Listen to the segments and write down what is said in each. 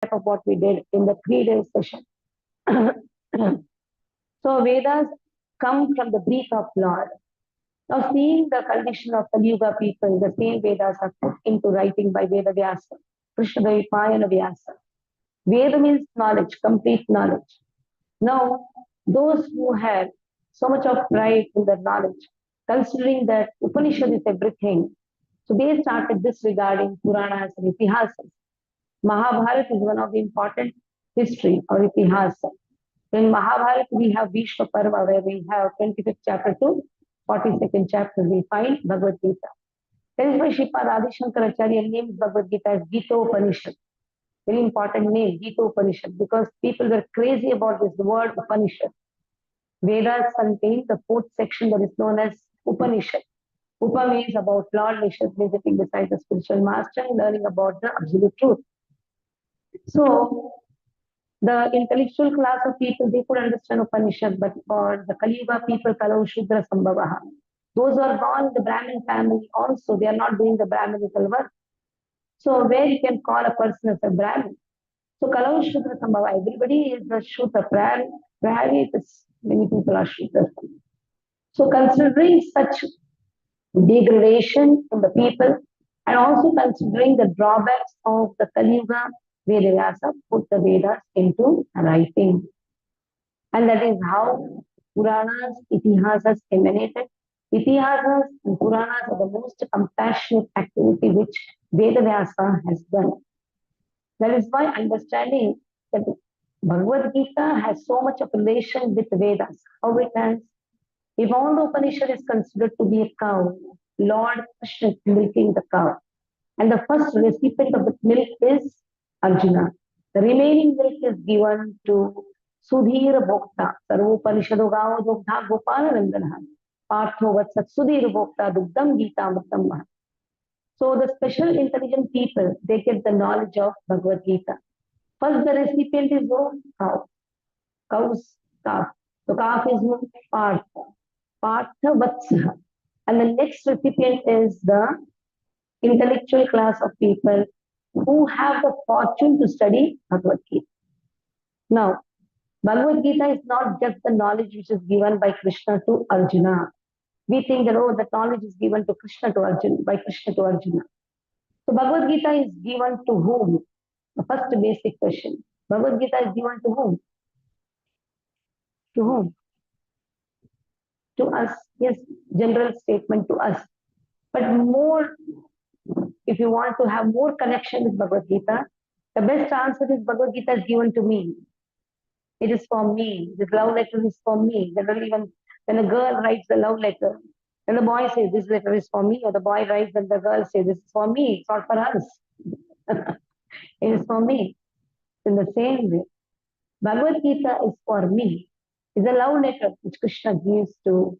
of what we did in the 3 day session. So Vedas come from the breath of Lord. Now seeing the condition of the Yuga people, the same Vedas are put into writing by Veda Vyasa, Krishna Dvaipayana Vyasa. Veda means knowledge, complete knowledge. Now, those who have so much of pride in their knowledge, considering that Upanishad is everything, so they started disregarding Puranas and Itihasas. Mahabharata is one of the important history or Itihasa. In Mahabharata, we have Bhishma Parva, where we have 25th chapter to 42nd chapter, we find Bhagavad Gita. That is why Sripad Adi Shankaracharya names Bhagavad Gita as Gita Upanishad. Very important name, Gita Upanishad, because people were crazy about this word Upanishad. Vedas contain the fourth section that is known as Upanishad. Upa means about Lord, Nishad means sitting beside the spiritual master and learning about the absolute truth. So, the intellectual class of people, they could understand Upanishad, but for the Kali Yuga people, Kalau Shudra Sambhavaha. Those who are born in the Brahmin family also, they are not doing the Brahminical work. So, where you can call a person as a Brahmin? So, Kalau Shudra Sambhava, everybody is a Shudra. Rarely many people are Shudra. So, considering such degradation in the people and also considering the drawbacks of the Kali Yuga, Vedavyasa put the Vedas into writing. And that is how Puranas, Itihasas emanated. Itihasas and Puranas are the most compassionate activity which Vedavyasa has done. That is why understanding that Bhagavad Gita has so much of relation with Vedas. How it has? If all the Upanishad is considered to be a cow, Lord Krishna is milking the cow. And the first recipient of the milk is Arjuna. The remaining milk is given to Sudhir Bhokta. Sarvopanishado Gao Dogdha Gopala Nandana. Partho Vatsat Sudhir Bhokta Dugdam Gita Amritam. So the special intelligent people, they get the knowledge of Bhagavad Gita. First the recipient is who? Cow. Cow's calf. So calf is who? Partha. Partha Vatsaha. And the next recipient is the intellectual class of people who have the fortune to study Bhagavad Gita. Now, Bhagavad Gita is not just the knowledge which is given by Krishna to Arjuna. We think that, oh, the knowledge is given to Krishna to Arjuna, by Krishna to Arjuna. So Bhagavad Gita is given to whom? The first basic question. Bhagavad Gita is given to whom? To whom? To us. Yes, general statement to us. But more, if you want to have more connection with Bhagavad Gita, the best answer is Bhagavad Gita is given to me. It is for me. This love letter is for me. Generally, when a girl writes a love letter, and the boy says this letter is for me, or the boy writes and the girl says this is for me, it's not for us. It is for me. In the same way, Bhagavad Gita is for me. It's a love letter which Krishna gives to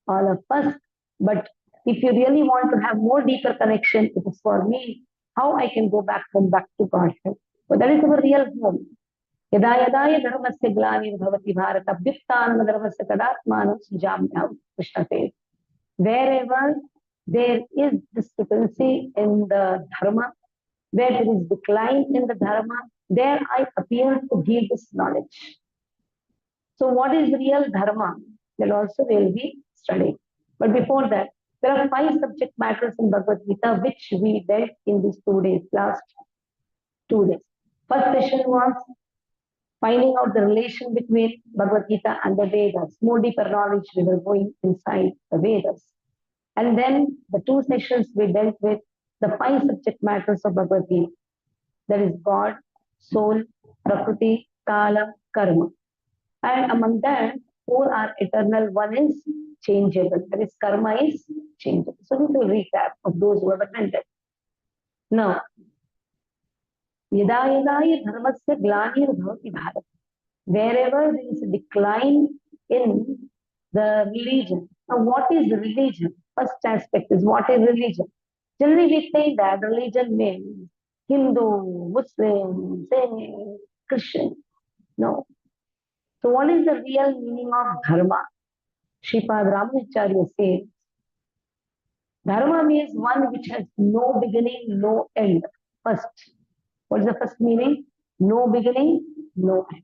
all of us. But if you really want to have more deeper connection, it is for me. How I can go back home, back to Godhead. So that is our real home. Yada yada dharmasya glani bhavati bharata abhyuttana dharmasya tadatmanam sujamya, Krishna says. Wherever there is discrepancy in the dharma, where there is decline in the dharma, there I appear to give this knowledge. So what is real dharma? That also will be studied. But before that, there are 5 subject matters in Bhagavad Gita which we dealt in these 2 days, last 2 days. First session was finding out the relation between Bhagavad Gita and the Vedas. More deeper knowledge, we were going inside the Vedas. And then the 2 sessions we dealt with the 5 subject matters of Bhagavad Gita. That is God, soul, Prakriti, Kala, Karma. And among them, 4 are eternal, 1 is changeable. That is, Karma is changeable. So we will recap of those who have attended. Now, Yada yada dharmasya glanir bhavati bharat. Wherever there is a decline in the religion. Now, what is religion? First aspect is what is religion? Generally, we say that religion means Hindu, Muslim, Sikh, Christian. No. So, what is the real meaning of dharma? Sripad Ramacharya says, dharma means one which has no beginning, no end. First, what is the first meaning? No beginning, no end.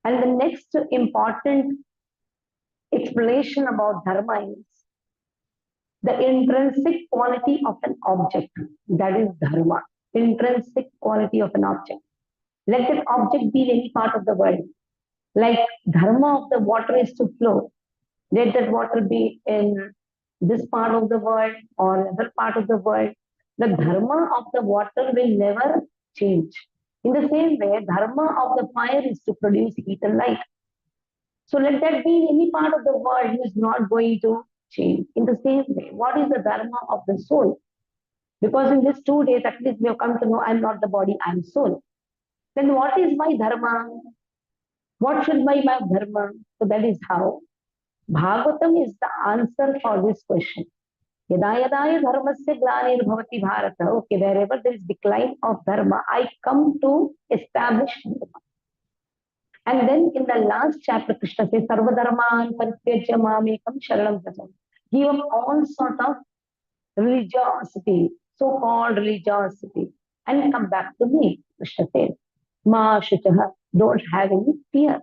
And the next important explanation about dharma is the intrinsic quality of an object. That is dharma. Intrinsic quality of an object. Let that object be in any part of the world. Like dharma of the water is to flow. Let that water be in this part of the world or other part of the world. The dharma of the water will never change. In the same way, dharma of the fire is to produce heat and light. So let that be in any part of the world is not going to change. In the same way, what is the dharma of the soul? Because in these 2 days, at least we have come to know I'm not the body, I'm soul. Then what is my dharma? What should be my dharma? So that is how Bhagavatam is the answer for this question. Yada yada dharmasya glanirvavati bharata. Okay, wherever there is decline of dharma, I come to establish dharma. And then in the last chapter, Krishna says, Sarva dharman parityajya mamekam sharanam vrajam. Give up all sort of religiosity, so-called religiosity, and come back to me, Krishna says. Ma shuchaha, don't have any fear.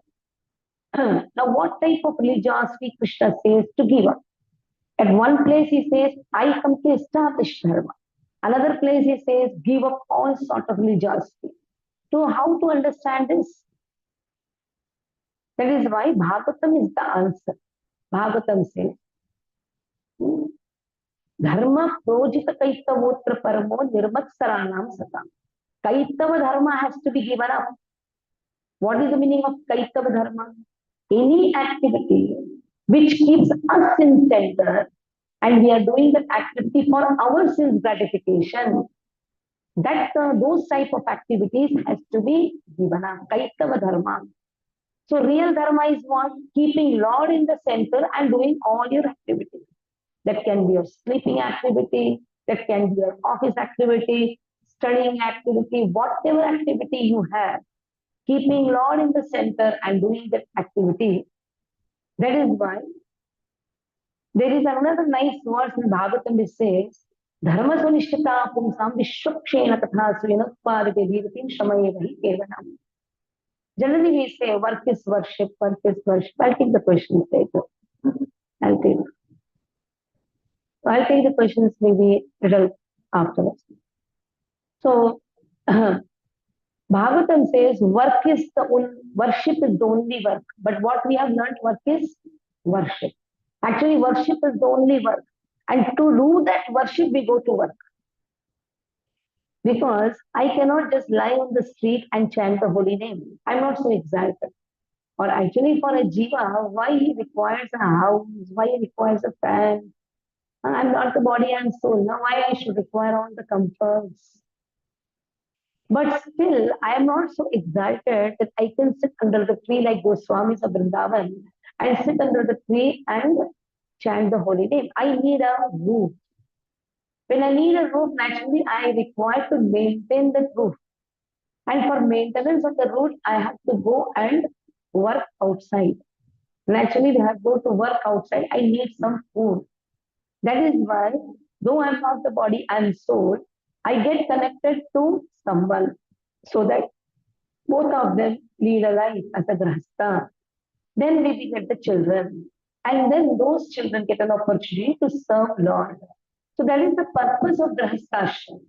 Now, what type of religiosity Krishna says to give up? At one place he says, I come to establish dharma. Another place he says, give up all sort of religiosity. So how to understand this? That is why Bhagavatam is the answer. Bhagavatam says, Dharma projita kaitavotra paramo nirmatsaranam satam. Kaitava dharma has to be given up. What is the meaning of kaitava dharma? Any activity which keeps us in center and we are doing that activity for our sense gratification, that those type of activities has to be given up. Kaitava dharma. So real dharma is what? Keeping Lord in the center and doing all your activities. That can be your sleeping activity, that can be your office activity, studying activity, whatever activity you have, keeping Lord in the center and doing that activity. That is why there is another nice verse in Bhagavatam which says, Dharma sunishita pumsam vishwakshena katha suyanatparite dhiratim shamaye vahi kevanam. Generally we say work is worship, work is worship. I'll take the questions later. I'll take the questions maybe a little afterwards. So Bhagavatam says worship is the only work. But what we have learned, work is worship. Actually, worship is the only work. And to do that worship, we go to work. Because I cannot just lie on the street and chant the holy name. I'm not so exalted. Or actually for a jiva, why he requires a house, why he requires a fan. I'm not the body and soul. Now why I should require all the comforts? But still, I am not so exalted that I can sit under the tree like Goswamis of Vrindavan and sit under the tree and chant the holy name. I need a roof. When I need a roof, naturally, I require to maintain the roof. And for maintenance of the roof, I have to go and work outside. Naturally, we have to go to work outside. I need some food. That is why, though I'm not the body, I'm soul, I get connected to someone so that both of them lead a life as a grahastha. Then we get the children. And then those children get an opportunity to serve Lord. So that is the purpose of grahasthashram.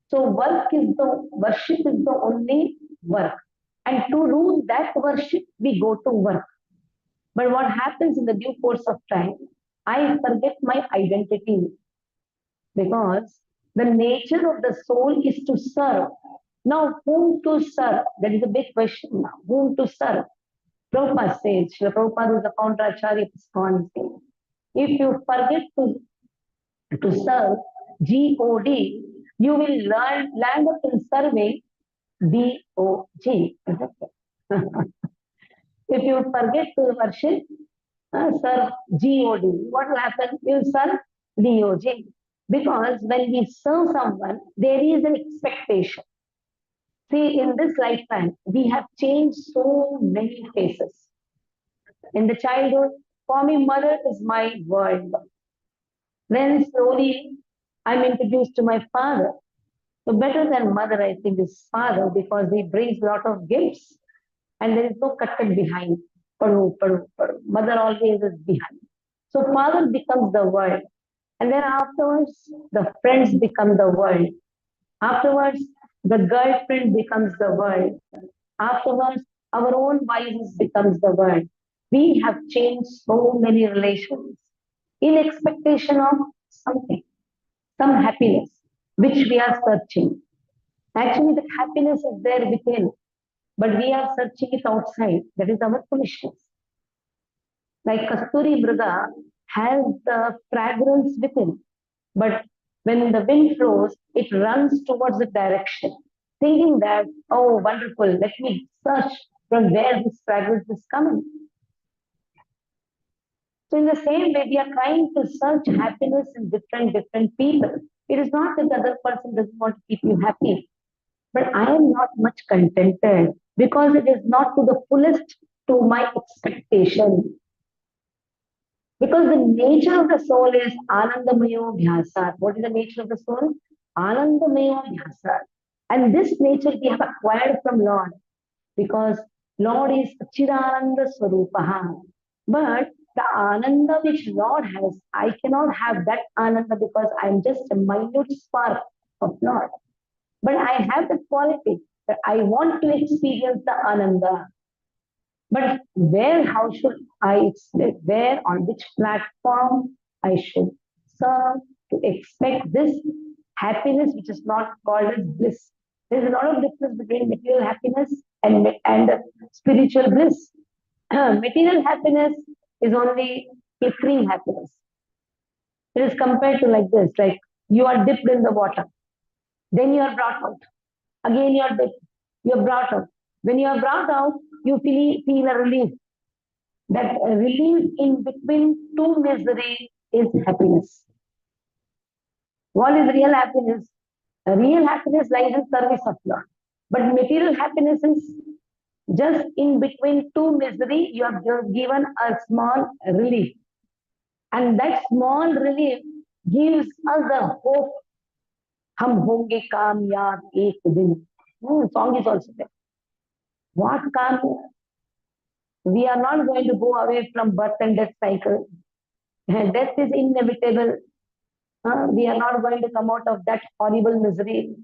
So worship is the only work. And to do that worship, we go to work. But what happens in the due course of time, I forget my identity because the nature of the soul is to serve. Now, whom to serve? That is a big question now. Whom to serve? Prabhupada says, Srila Prabhupada is the founder Acharya of ISKCON says, if you forget to serve G-O-D, you will land up in serving D-O-G. If you forget to worship, serve G-O-D, what will happen? You serve D-O-G. Because when we serve someone, there is an expectation. See, in this lifetime, we have changed so many faces. In the childhood, for me, mother is my world. Then slowly, I'm introduced to my father. So better than mother, I think, is father because he brings a lot of gifts and there is no curtain behind. Padu, padu, padu. Mother always is behind. So father becomes the world. And then afterwards, the friends become the world. Afterwards, the girlfriend becomes the world. Afterwards, our own wives becomes the world. We have changed so many relations in expectation of something, some happiness, which we are searching. Actually, the happiness is there within, but we are searching it outside. That is our foolishness. Like Kasturi Mrida has the fragrance within, but when the wind blows, it runs towards the direction, thinking that, oh, wonderful, let me search from where this fragrance is coming. So in the same way, we are trying to search happiness in different people. It is not that the other person doesn't want to keep you happy, but I am not much contented because it is not to the fullest to my expectation. Because the nature of the soul is Anandamayo Bhyasa. What is the nature of the soul? Anandamayo Bhyasa. And this nature we have acquired from Lord because Lord is Chidananda Swarupaha. But the Ananda which Lord has, I cannot have that Ananda because I'm just a minute spark of Lord. But I have the quality that I want to experience the Ananda. But where, how should I expect, where, on which platform I should serve to expect this happiness, which is not called as bliss. There's a lot of difference between material happiness and spiritual bliss. Material happiness is only flickering happiness. It is compared to like this, like you are dipped in the water, then you are brought out. Again you are dipped, you are brought out. When you are brought out, you feel a relief. That relief in between two misery is happiness. What is real happiness? Real happiness lies in service of Lord. But material happiness is just in between two misery, you have just given a small relief. And that small relief gives us the hope. Hum honge kamyab ek din. Song is also there. What kamyab? We are not going to go away from birth and death cycle. Death is inevitable. We are not going to come out of that horrible misery.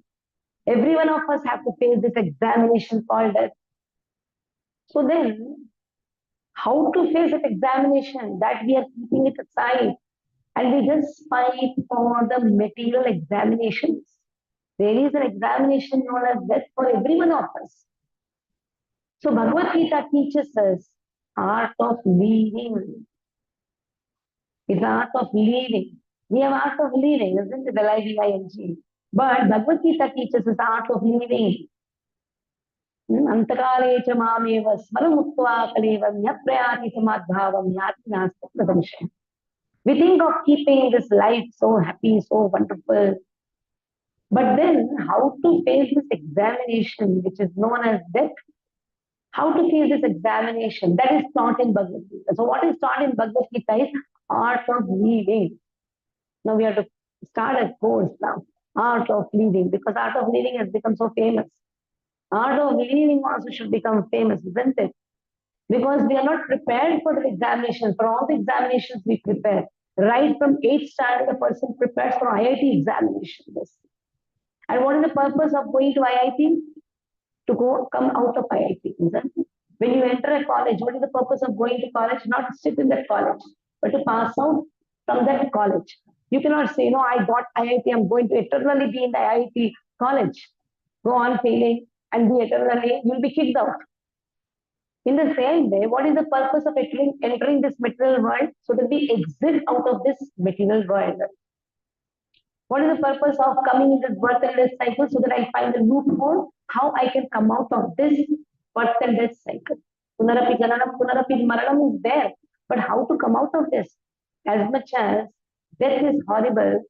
Every one of us have to face this examination called death. So then, how to face that examination? That we are keeping it aside and we just fight for the material examinations. There is an examination known as death for every one of us. So Bhagavad Gita teaches us art of living. It's art of living. We have art of living, isn't it? L-I-V-I-N-G. But Bhagavad Gita teaches us art of living. Antakale cha mameva smaramukva kalevam yaprayati samadbhavam yati nasta pradamsha. We think of keeping this life so happy, so wonderful. But then how to face this examination, which is known as death? How to face this examination? That is taught in Bhagavad Gita. So what is taught in Bhagavad Gita is art of living. Now we have to start a course now. Art of living, because art of living has become so famous. Art of living also should become famous, isn't it? Because we are not prepared for the examinations. For all the examinations we prepare. Right from 8th standard, a person prepares for IIT examinations. And what is the purpose of going to IIT? To come out of IIT, isn't it? When you enter a college, what is the purpose of going to college? Not to sit in that college, but to pass out from that college. You cannot say, no, I got IIT, I'm going to eternally be in the IIT college. Go on failing and be eternally, you'll be kicked out. In the same way, what is the purpose of entering this material world? So that we exit out of this material world. What is the purpose of coming in this birth and death cycle? So that I find a loophole, how I can come out of this birth and death cycle. Punarapi Jananam, Punarapi Maranam is there. But how to come out of this? As much as death is horrible,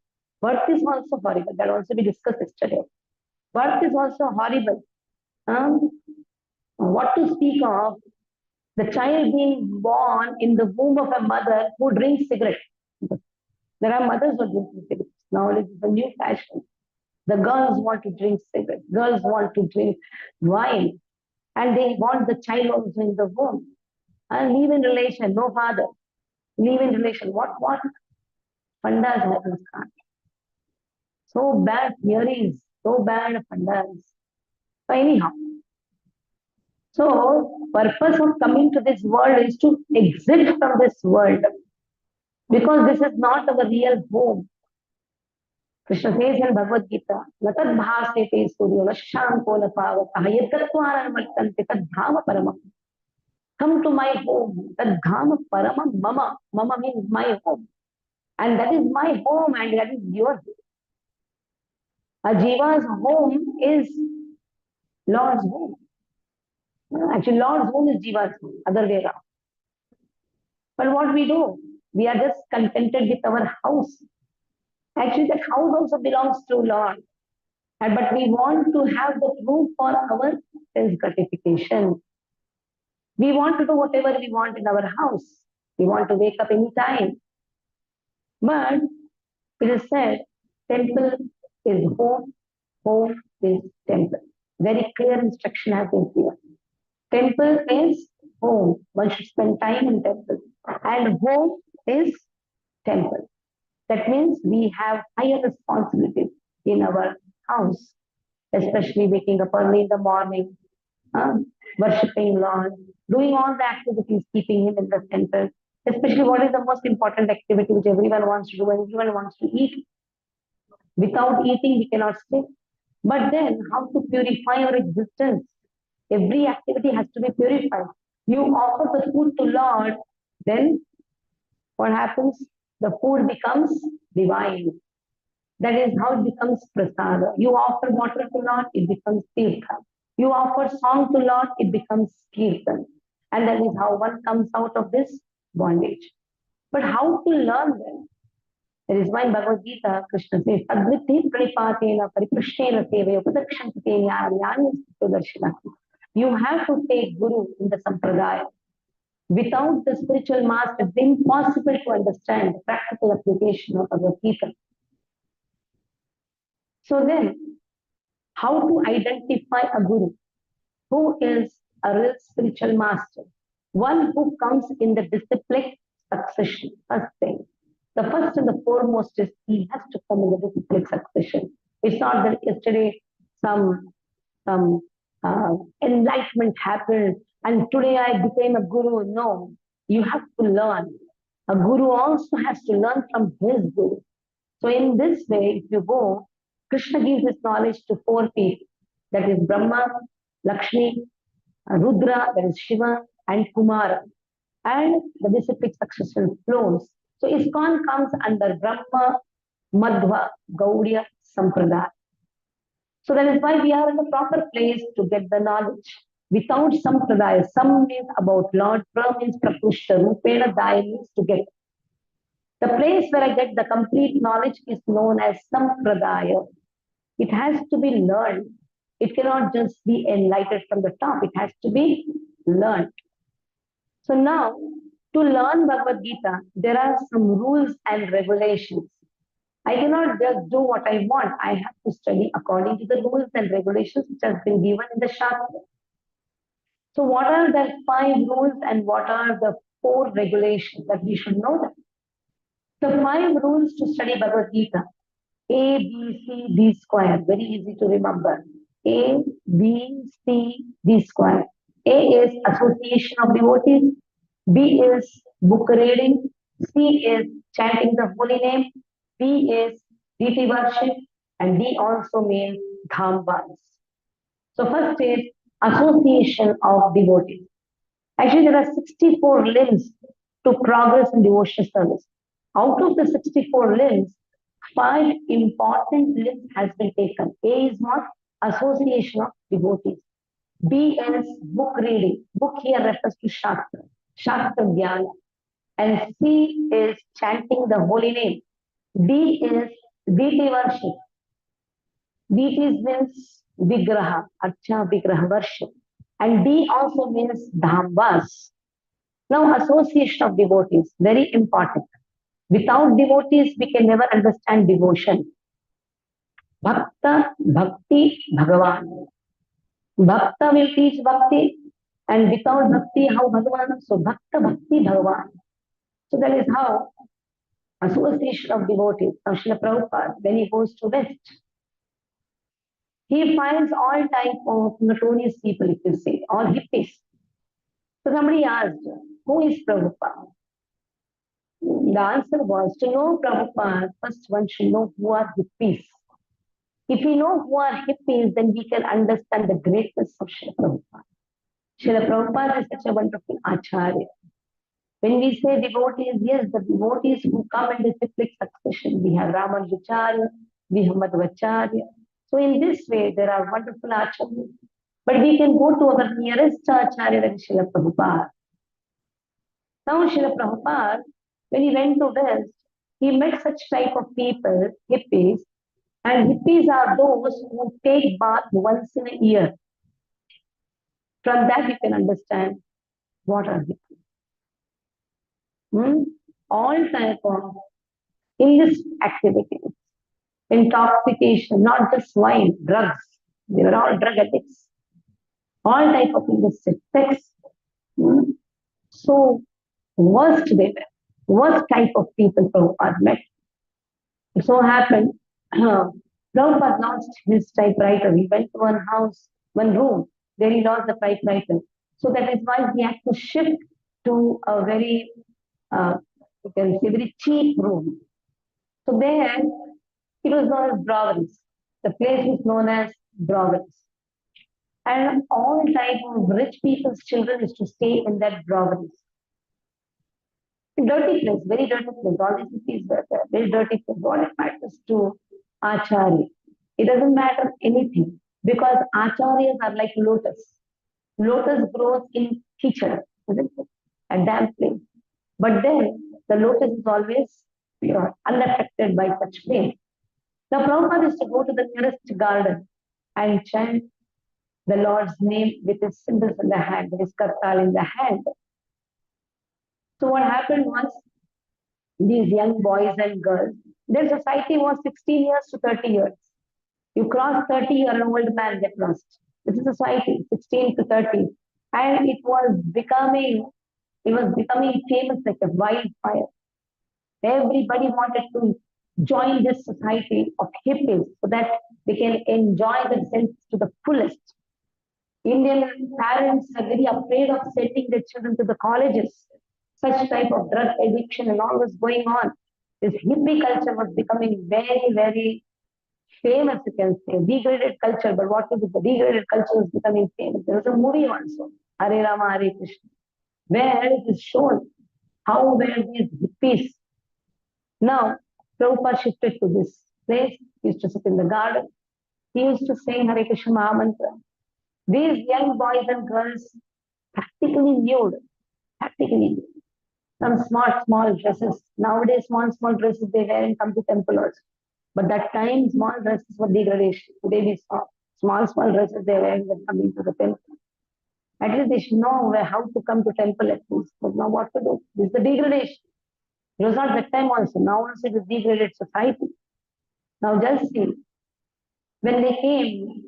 birth is also horrible. That also we discussed yesterday. Birth is also horrible. What to speak of the child being born in the womb of a mother who drinks cigarettes. There are mothers who drink cigarettes. Now it is a new fashion. The girls want to drink cigarettes, girls want to drink wine, and they want the child also in the womb. And live in relation, no father. Live in relation. What fundas happens? So bad theories, so bad fundas. So anyhow, so purpose of coming to this world is to exit from this world because this is not our real home. Krishna says in Bhagavad Gita, "Natad bhasete suryo nashanko napavataha yadgatvaranvartante tad dhama paramam." Come to my home. Tad dhama paramam mama. Mama means my home. And that is my home and that is yours. A jiva's home is Lord's home. Actually, Lord's home is jiva's home, other way around. But what we do, we are just contented with our house. Actually, that house also belongs to Lord. But we want to have the room for our sense gratification. We want to do whatever we want in our house. We want to wake up any time. But it is said, temple is home, home is temple. Very clear instruction has been given. Temple is home. One should spend time in temple. And home is temple. That means we have higher responsibilities in our house, especially waking up early in the morning, worshipping Lord, doing all the activities, keeping Him in the center. Especially what is the most important activity which everyone wants to do, everyone wants to eat. Without eating, we cannot stay. But then, how to purify our existence? Every activity has to be purified. You offer the food to Lord, then what happens? The food becomes divine. That is how it becomes prasada. You offer water to Lord, it becomes tirtha. You offer song to Lord, it becomes kirtan. And that is how one comes out of this bondage. But how to learn then? That is why in Bhagavad Gita, Krishna says, Adviti pranipatena pariprashtena sevaya pradakshantena. You have to take Guru in the Sampradaya. Without the spiritual master, it's impossible to understand the practical application of Bhagavad Gita. So then, how to identify a Guru? Who is a real spiritual master? One who comes in the disciplic succession, first thing. The first and the foremost is he has to come in the disciplic succession. It's not that yesterday some enlightenment happened and today I became a guru. No, you have to learn. A guru also has to learn from his guru. So in this way, if you go, Krishna gives this knowledge to four people. That is Brahma, Lakshmi, Rudra, that is Shiva, and Kumara. And the disciplic succession flows. So ISKCON comes under Brahma, Madhva, Gaudiya, Sampradaya. So that is why we are in the proper place to get the knowledge. Without Sampradaya, Sam means about Lord, Pra means Prapushta, Rupena, Daya means to get. The place where I get the complete knowledge is known as Sampradaya. It has to be learned. It cannot just be enlightened from the top. It has to be learned. So now, to learn Bhagavad Gita, there are some rules and regulations. I cannot just do what I want. I have to study according to the rules and regulations which has been given in the Shastra. So what are the 5 rules and what are the 4 regulations that we should know them? The 5 rules to study Bhagavad Gita. A, B, C, D square. Very easy to remember. A, B, C, D square. A is association of devotees. B is book reading. C is chanting the holy name. D is deity worship. And D also means dhambas. So first is association of devotees. Actually, there are 64 limbs to progress in devotional service. Out of the 64 limbs, 5 important limbs has been taken. A is what? Association of devotees. B is book reading. Book here refers to Shastra. Shastra Jnana. And C is chanting the holy name. D is deity worship. Deities means Vigraha, Archa Vigraha worship. And D also means Dhambas. Now, association of devotees, very important. Without devotees, we can never understand devotion. Bhakta, Bhakti, Bhagavan. Bhakta will teach Bhakti, and without Bhakti, how Bhagavan? So Bhakta, Bhakti, Bhagavan. So that is how association of devotees. Now Srila Prabhupada, when he goes to West, he finds all type of notorious people, if you say, all hippies. So somebody asked, who is Prabhupada? The answer was, to know Prabhupada, first one should know who are hippies. If we know who are hippies, then we can understand the greatness of Srila Prabhupada. Srila Prabhupada is such a wonderful acharya. When we say devotees, yes, the devotees who come in the cyclic succession. We have Ramanujacharya, we have Madhvacharya. So in this way, there are wonderful acharyas. But we can go to our nearest acharya, that is Srila Prabhupada. Now Srila Prabhupada, when he went to West, he met such type of people, hippies, and hippies are those who take bath once in a year. From that you can understand what are hippies. All type of illicit activities, intoxication, not just wine, drugs. They were all drug addicts. All type of illicit sex. So worst they were. Worst type of people Prabhupada met. It so happened, Prabhupada lost his typewriter. He went to one house, one room, there he lost the typewriter. So that is why he had to shift to a very, you can say, very cheap room. So there, it was known as Broweries. The place was known as Broweries. And all type of rich people's children used to stay in that Broweries. Dirty place, very dirty place. All these cities were there, very dirty place. What it matters to Acharya? It doesn't matter anything because Acharyas are like lotus. Lotus grows in kitchen, isn't it? A damp place. But then the lotus is always pure, unaffected by such pain. Now Prabhupada is to go to the nearest garden and chant the Lord's name with his cymbals in the hand, with his kartal in the hand. So what happened was, these young boys and girls, their society was 16 years to 30 years. You cross 30, you're an old man, get lost. This is society, 16 to 30. And it was becoming famous like a wildfire. Everybody wanted to join this society of hippies so that they can enjoy themselves to the fullest. Indian parents are very afraid of sending their children to the colleges. Such type of drug addiction and all was going on. This hippie culture was becoming very, very famous, you can say. Degraded culture, but what is it? The degraded culture is becoming famous. There was a movie also, Hare Rama, Hare Krishna, where it is shown how were these hippies. Now, Prabhupada shifted to this place. He used to sit in the garden. He used to sing Hare Krishna Mahamantra. These young boys and girls practically nude, practically nude. Some small dresses. Nowadays, small dresses they wear and come to temple also. But that time, small dresses were degradation. Today we saw small dresses they wear when coming to the temple. At least they should know how to come to temple at least. But now what to do? This is the degradation. It was not that time also. Now also it is degraded society. Now just see, when they came,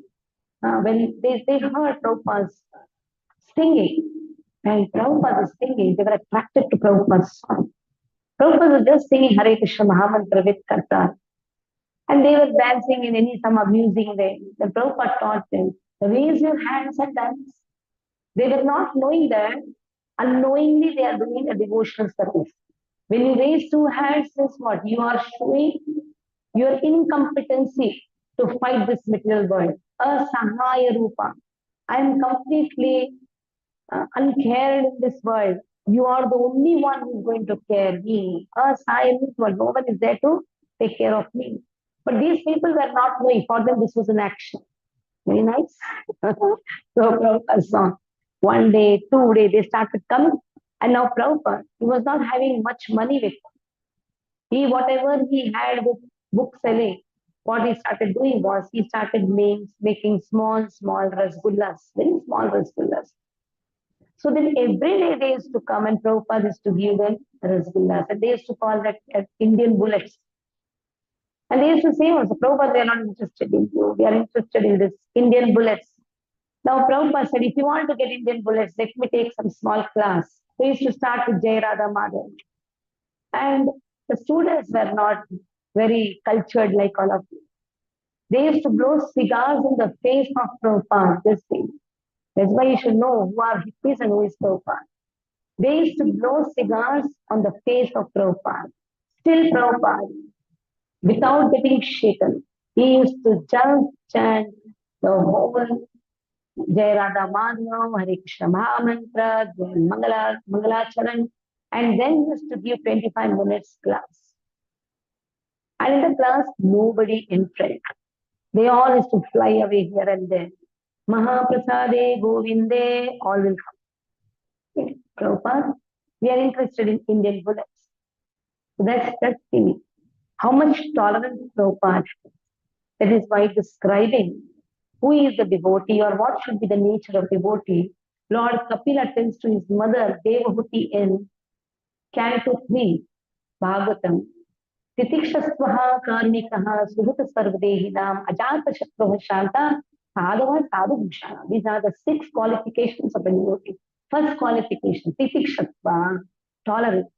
when they heard Prabhupada's singing, and Prabhupada was singing, they were attracted to Prabhupada's song. Prabhupada was just singing Hare Krishna Mahamantra with Kartar. And they were dancing in some amusing way. The Prabhupada taught them, raise your hands and dance. They were not knowing that unknowingly they are doing a devotional service. When you raise two hands, is what? You are showing your incompetency to fight this material world. Asahaya Rupa. I am completely uncared in this world. You are the only one who is going to care me. Asahaya means what? No one is there to take care of me. But these people were not knowing. For them, this was an action. Very nice. So Prabhupada song. One day, 2 days, they started coming. And now Prabhupada, he was not having much money with him. Whatever he had with book selling, what he started doing was he started making small rasgullas, very small rasgullas. So then every day they used to come and Prabhupada used to give them rasgullas. And they used to call that Indian bullets. And they used to say also, Prabhupada, we are not interested in you. We are interested in this Indian bullets. Now Prabhupada said, if you want to get Indian bullets, let me take some small class. They used to start with Jai Radha Madhav. And the students were not very cultured like all of you. They used to blow cigars in the face of Prabhupada. This thing. That's why you should know who are hippies and who is Prabhupada. They used to blow cigars on the face of Prabhupada. Still Prabhupada, without getting shaken, he used to just chant the whole Jai Radha Madhav, Hare Krishna Mahamantra, Mangalacharan, and then he used to give 25 minutes class. And in the class, nobody in front. They all used to fly away here and there. Mahaprasade, Govinde, all will come. Okay. Prabhupada, we are interested in Indian bullets. So that's the how much tolerance Prabhupada has. That is why describing who is the devotee or what should be the nature of devotee, Lord Kapila tells to his mother Devahuti in Canto 3, Bhagavatam, Titikshasvaha karmikaha suhita sarvadehinam ajata shatraha shanta sadhava sadhu bhushana. These are the 6 qualifications of a devotee. First qualification, Titikshasva, tolerance.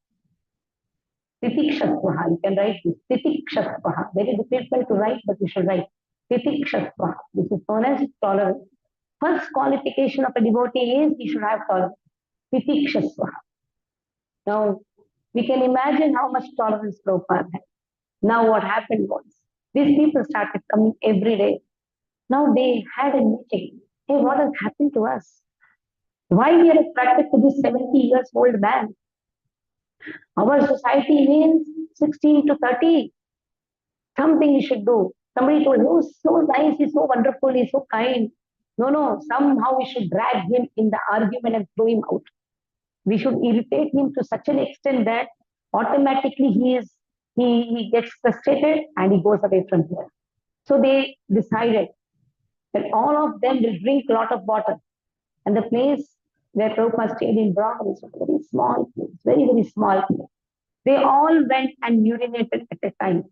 Titikshasvaha, you can write this. Titikshasvaha, very difficult to write, but you should write. Titikshasvaha, this is known as tolerance. First qualification of a devotee is he should have tolerance. Titikshasvaha. Now, we can imagine how much tolerance Prabhupada had. Now, what happened was, these people started coming every day. Now, they had a meeting. Hey, what has happened to us? Why we are attracted to this 70 years old man? Our society means 16 to 30. Something you should do. Somebody told, oh, so nice, he's so wonderful, he's so kind. No, somehow we should drag him in the argument and throw him out. We should irritate him to such an extent that automatically he gets frustrated and he goes away from here. So they decided that all of them will drink a lot of water. And the place where Prabhupada stayed in Brahman is a very small place, very, very small place. They all went and urinated at a time.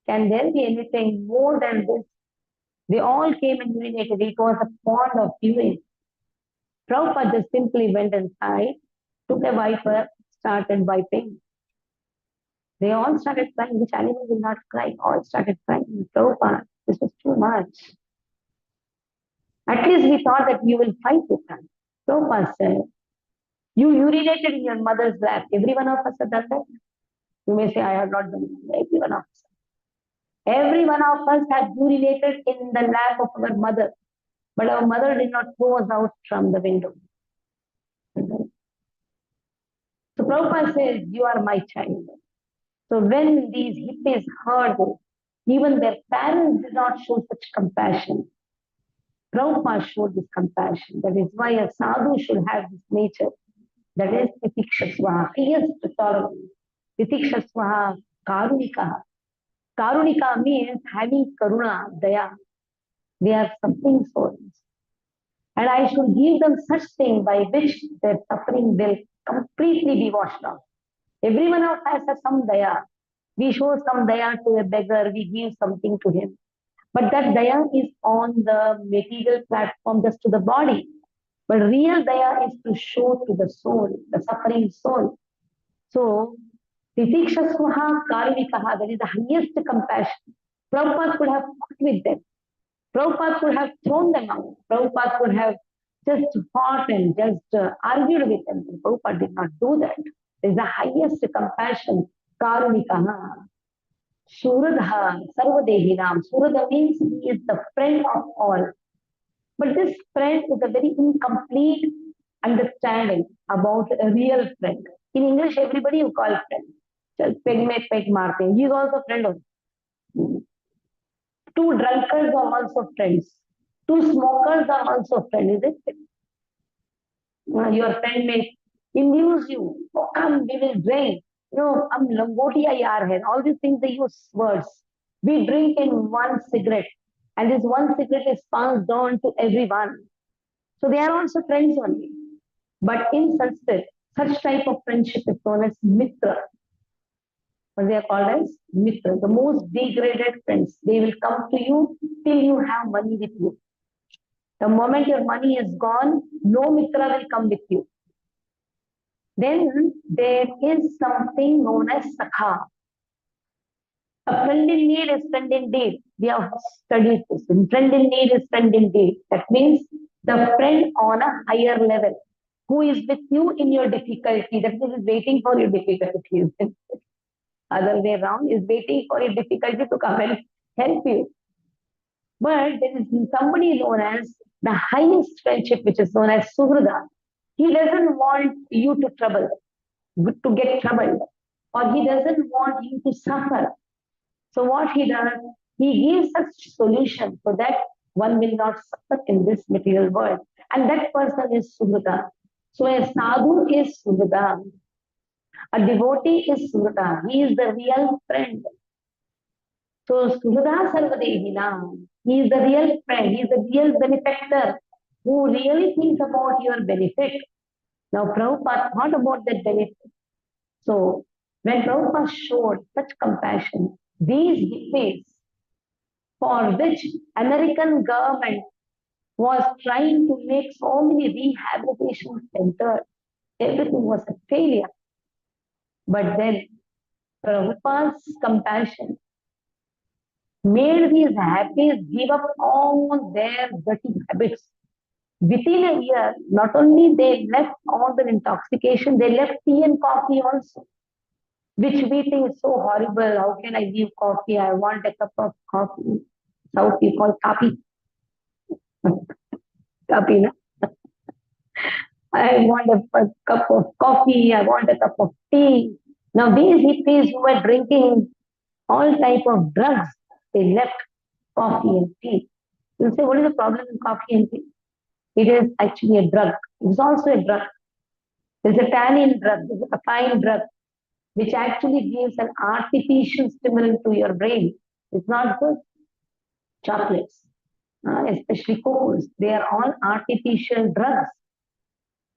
Can there be anything more than this? They all came and urinated. It was a pond of urine. Prabhupada just simply went inside, took a wiper, started wiping. They all started crying. Which animal will not cry? All started crying. Prabhupada, this was too much. At least we thought that you will fight with us. Prabhupada said, you urinated in your mother's lap. Every one of us has done that. You may say, I have not done it. Every one of us. Every one of us has urinated in the lap of our mother. But our mother did not throw us out from the window. So Prabhupada says, you are my child. So when these hippies heard this, even their parents did not show such compassion. Prabhupada showed this compassion. That is why a sadhu should have this nature. That is titikshasvaha, highest tolerance. Titikshasvaha, karunikaha. Karunika means having karuna, daya. They are suffering souls. And I should give them such thing by which their suffering will completely be washed out. Everyone of us has some daya. We show some daya to a beggar, we give something to him. But that daya is on the material platform, just to the body. But real daya is to show to the soul, the suffering soul. So, Titikshasvaha Karivikaha, that is the highest compassion. Prabhupada could have fought with them. Prabhupada could have thrown them out. Prabhupada could have just fought and just argued with them. Prabhupada did not do that. It is the highest compassion. Karunikaha. Suradha, Sarvadehinam. Surada means he is the friend of all. But this friend is a very incomplete understanding about a real friend. In English, everybody you call friend. Just peg me, peg Martin. He is also friend of. Two drunkards are also friends. Two smokers are also friends, isn't it? Your friend may induce you. Oh, come, we will drink. हम लंगोटिया यार है. All these things they use words. We drink in one cigarette, and this one cigarette is passed on to everyone. So they are also friends only. But in Sanskrit, such type of friendship is known as mitra. But they are called as mitra, the most degraded friends. They will come to you till you have money with you. The moment your money is gone, no mitra will come with you. Then there is something known as sakha. A friend in need is friend indeed. We have studied this. Friend in need is friend indeed. That means the friend on a higher level who is with you in your difficulty. That means is waiting for your difficulties. Other way around is waiting for your difficulty to come and help you. But there is somebody known as the highest friendship, which is known as suhrada. He doesn't want you to trouble, to get troubled, or he doesn't want you to suffer. So what he does, he gives such solution so that one will not suffer in this material world. And that person is Suhrita. So a sadhu is Suhrita. A devotee is Suhrita. He is the real friend. So Suhrita Sarvadehina. He is the real friend. He is the real benefactor who really thinks about your benefit. Now Prabhupada thought about that benefit. So when Prabhupada showed such compassion, these hippies for which American government was trying to make so many rehabilitation centers, everything was a failure. But then Prabhupada's compassion made these hippies give up all their dirty habits. Within a year, not only they left all their intoxication, they left tea and coffee also, which we think is so horrible. How can I leave coffee? I want a cup of coffee. South we call kapi. Kapi, na? I want a cup of coffee. I want a cup of tea. Now these hippies who were drinking all type of drugs, they left coffee and tea. You say, what is the problem in coffee and tea? It is actually a drug. It's also a drug. There's a tannin drug, there's a caffeine drug, which actually gives an artificial stimulant to your brain. It's not good. Chocolates, especially cokes, they are all artificial drugs.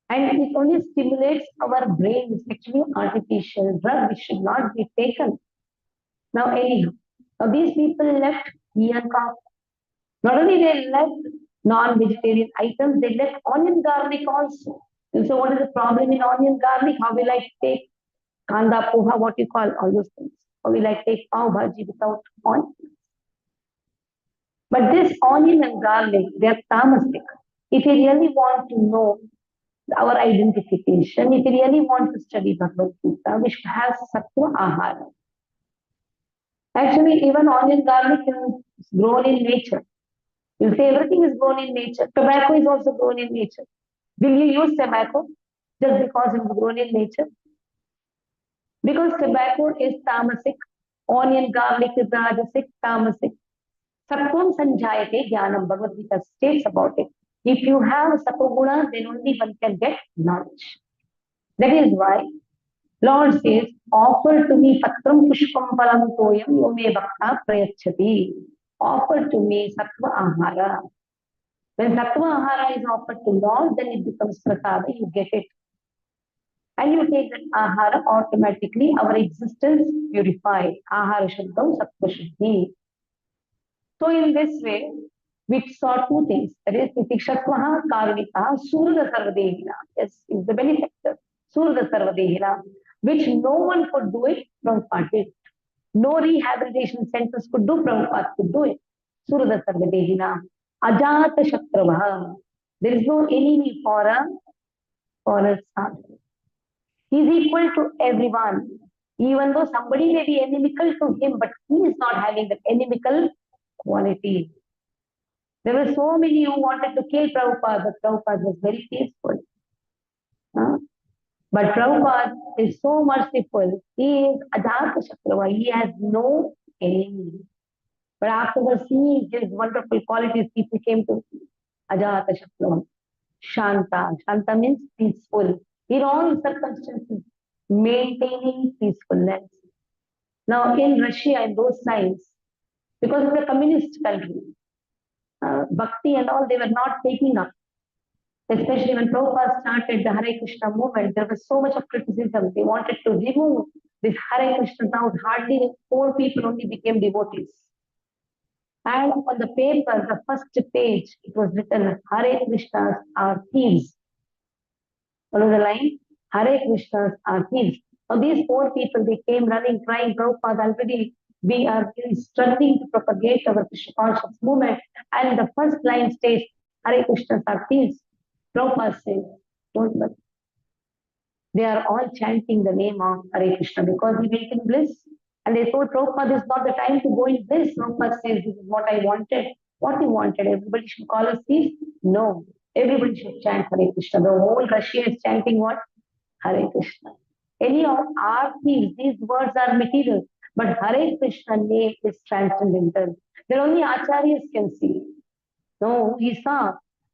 And it only stimulates our brain. It's actually artificial drug which should not be taken. Now, anyhow, now these people left tea and coffee. Not only they left non-vegetarian items, they left onion garlic also. And so what is the problem in onion garlic? How will I take kanda poha, what you call all those things? How will I take pav bhaji without onion? But this onion and garlic, they are tamasic. If you really want to know our identification, if you really want to study Bhagavad Gita, we should have sattva ahara. Actually, even onion garlic is grown in nature. You say everything is grown in nature. Tobacco is also grown in nature. Will you use tobacco just because it is grown in nature? Because tobacco is tamasic, onion garlic is rajasic, tamasic. Sattvam sanjayate jnanam, Bhagavad Gita states about it. If you have sattva then only one can get knowledge. That is why Lord says, offer to me patram pushpam palam toyam yome bhakta prayachati. Offer to me sattva ahara. When sattva ahara is offered to Lord, then it becomes prasada, you get it. And you take that ahara, automatically our existence purified. Ahara shuddham sattva shuddhi. So in this way, we saw two things. That is, Titikshasmaha, Karvika, Surya Sarvadehina. Yes, is the benefactor. Surya Sarvadehina, which no one could do it, Prabhupada did. No rehabilitation centers could do, Prabhupada could do it. Surya Sarvadehina. Ajata Shatravaha. There is no enemy for a sadhu. He is equal to everyone. Even though somebody may be inimical to him, but he is not having the inimical quality. There were so many who wanted to kill Prabhupada, but Prabhupada was very peaceful. But Prabhupada is so merciful. He is Ajata Shatrava. He has no enemy. But after seeing his wonderful qualities, people came to Ajata Shatrava. Shanta. Shanta means peaceful. In all circumstances, maintaining peacefulness. Now in Russia, in those times, because it's a communist country, bhakti and all, they were not taking up. Especially when Prabhupada started the Hare Krishna movement, there was so much of criticism. They wanted to remove This Hare Krishna now hardly 4 people only became devotees. And on the paper, the first page, it was written, Hare Krishnas are thieves. Follow the line? Hare Krishnas are thieves. Now these 4 people, they came running, crying, Prabhupada, already we are really struggling to propagate our Krishna conscious movement. And the first line states, Hare Krishnas are thieves. Prabhupada says, don't worry. They are all chanting the name of Hare Krishna because he went in bliss. And they told Prabhupada, this is not the time to go in bliss. Prabhupada says, this is what I wanted. What you wanted? Everybody should call us thieves? No. Everybody should chant Hare Krishna. The whole Russia is chanting what? Hare Krishna. Any of our thieves, these words are material. But Hare Krishna name is transcendental. That only acharyas can see. No, he saw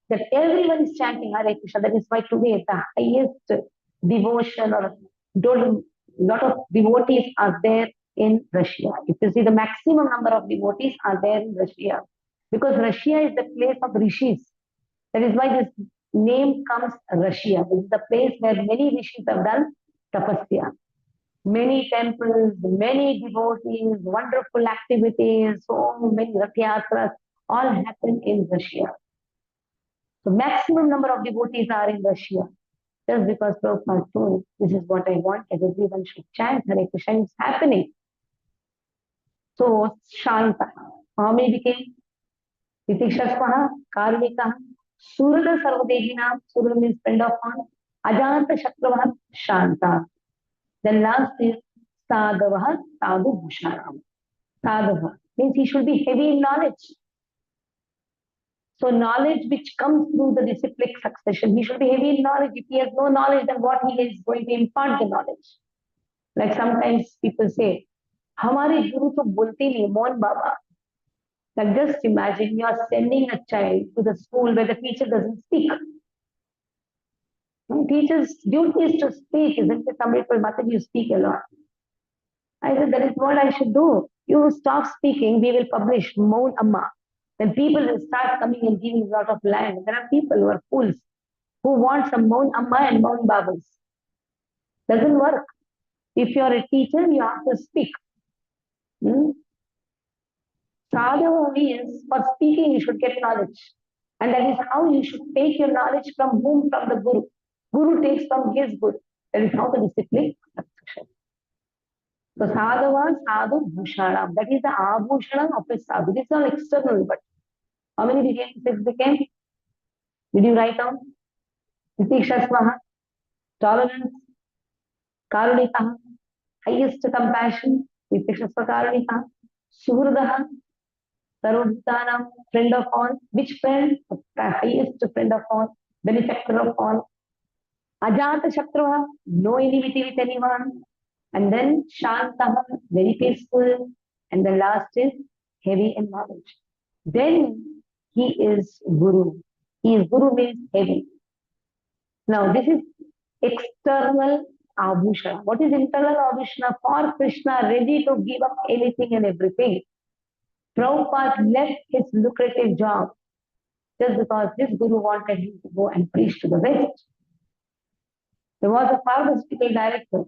that everyone is chanting Hare Krishna. That is why today the highest devotion or lot of devotees are there in Russia. If you see the maximum number of devotees are there in Russia. Because Russia is the place of rishis. That is why this name comes Russia. This is the place where many rishis have done tapasya. Many temples, many devotees, wonderful activities, so many Rath Yatras, all happen in Russia. So maximum number of devotees are in Russia. Just because Prabhupada told, this is what I want, everyone should chant Hare Krishna, it's happening. So, Shanta. How many became? Titikshasvaha, Karmikaha, Surada Sarvadehina, Surada means friend of honor, Ajanta Shakravaha, Shanta. The last is Sadhavaha, Sadhu Bhusharam. Sadhava means he should be heavy in knowledge. So knowledge which comes through the disciplic succession, he should be heavy in knowledge. If he has no knowledge, then what he is going to impart the knowledge? Like sometimes people say, हमारे गुरु तो बोलते नहीं, मोहन बाबा. Like just imagine you are sending a child to the school where the teacher doesn't speak. The teacher's duty is to speak, isn't it? Somebody told, Mata, you speak a lot. I said, that is what I should do. You stop speaking, we will publish Moan Amma. Then people will start coming and giving a lot of land. There are people who are fools who want some Moan Amma and Moan Babas. Doesn't work. If you are a teacher, you have to speak. Sadhava means for speaking, you should get knowledge. And that is how you should take your knowledge from whom? From the Guru. Guru takes from his Guru. That is how the discipline succession. So Sadhava, Sadhu, Bhushanam. That is the Abhushanam of a Sadhu. This is all external, but how many became? 6 became? Did you write down? Titikshasvaha, tolerance, Karunikaha, highest compassion, Titikshasva Karunikaha, Suhradaha, Sarvabhutanam, friend of all. Which friend? The highest friend of all, benefactor of all. Ajata Shakrava, no enmity with anyone. And then Shantaha, very peaceful. And the last is heavy in knowledge. Then he is Guru. He is Guru means heavy. Now this is external Abhushana. What is internal Abhushana? For Krishna, ready to give up anything and everything. Prabhupada left his lucrative job just because his Guru wanted him to go and preach to the West. There was a pharmaceutical director.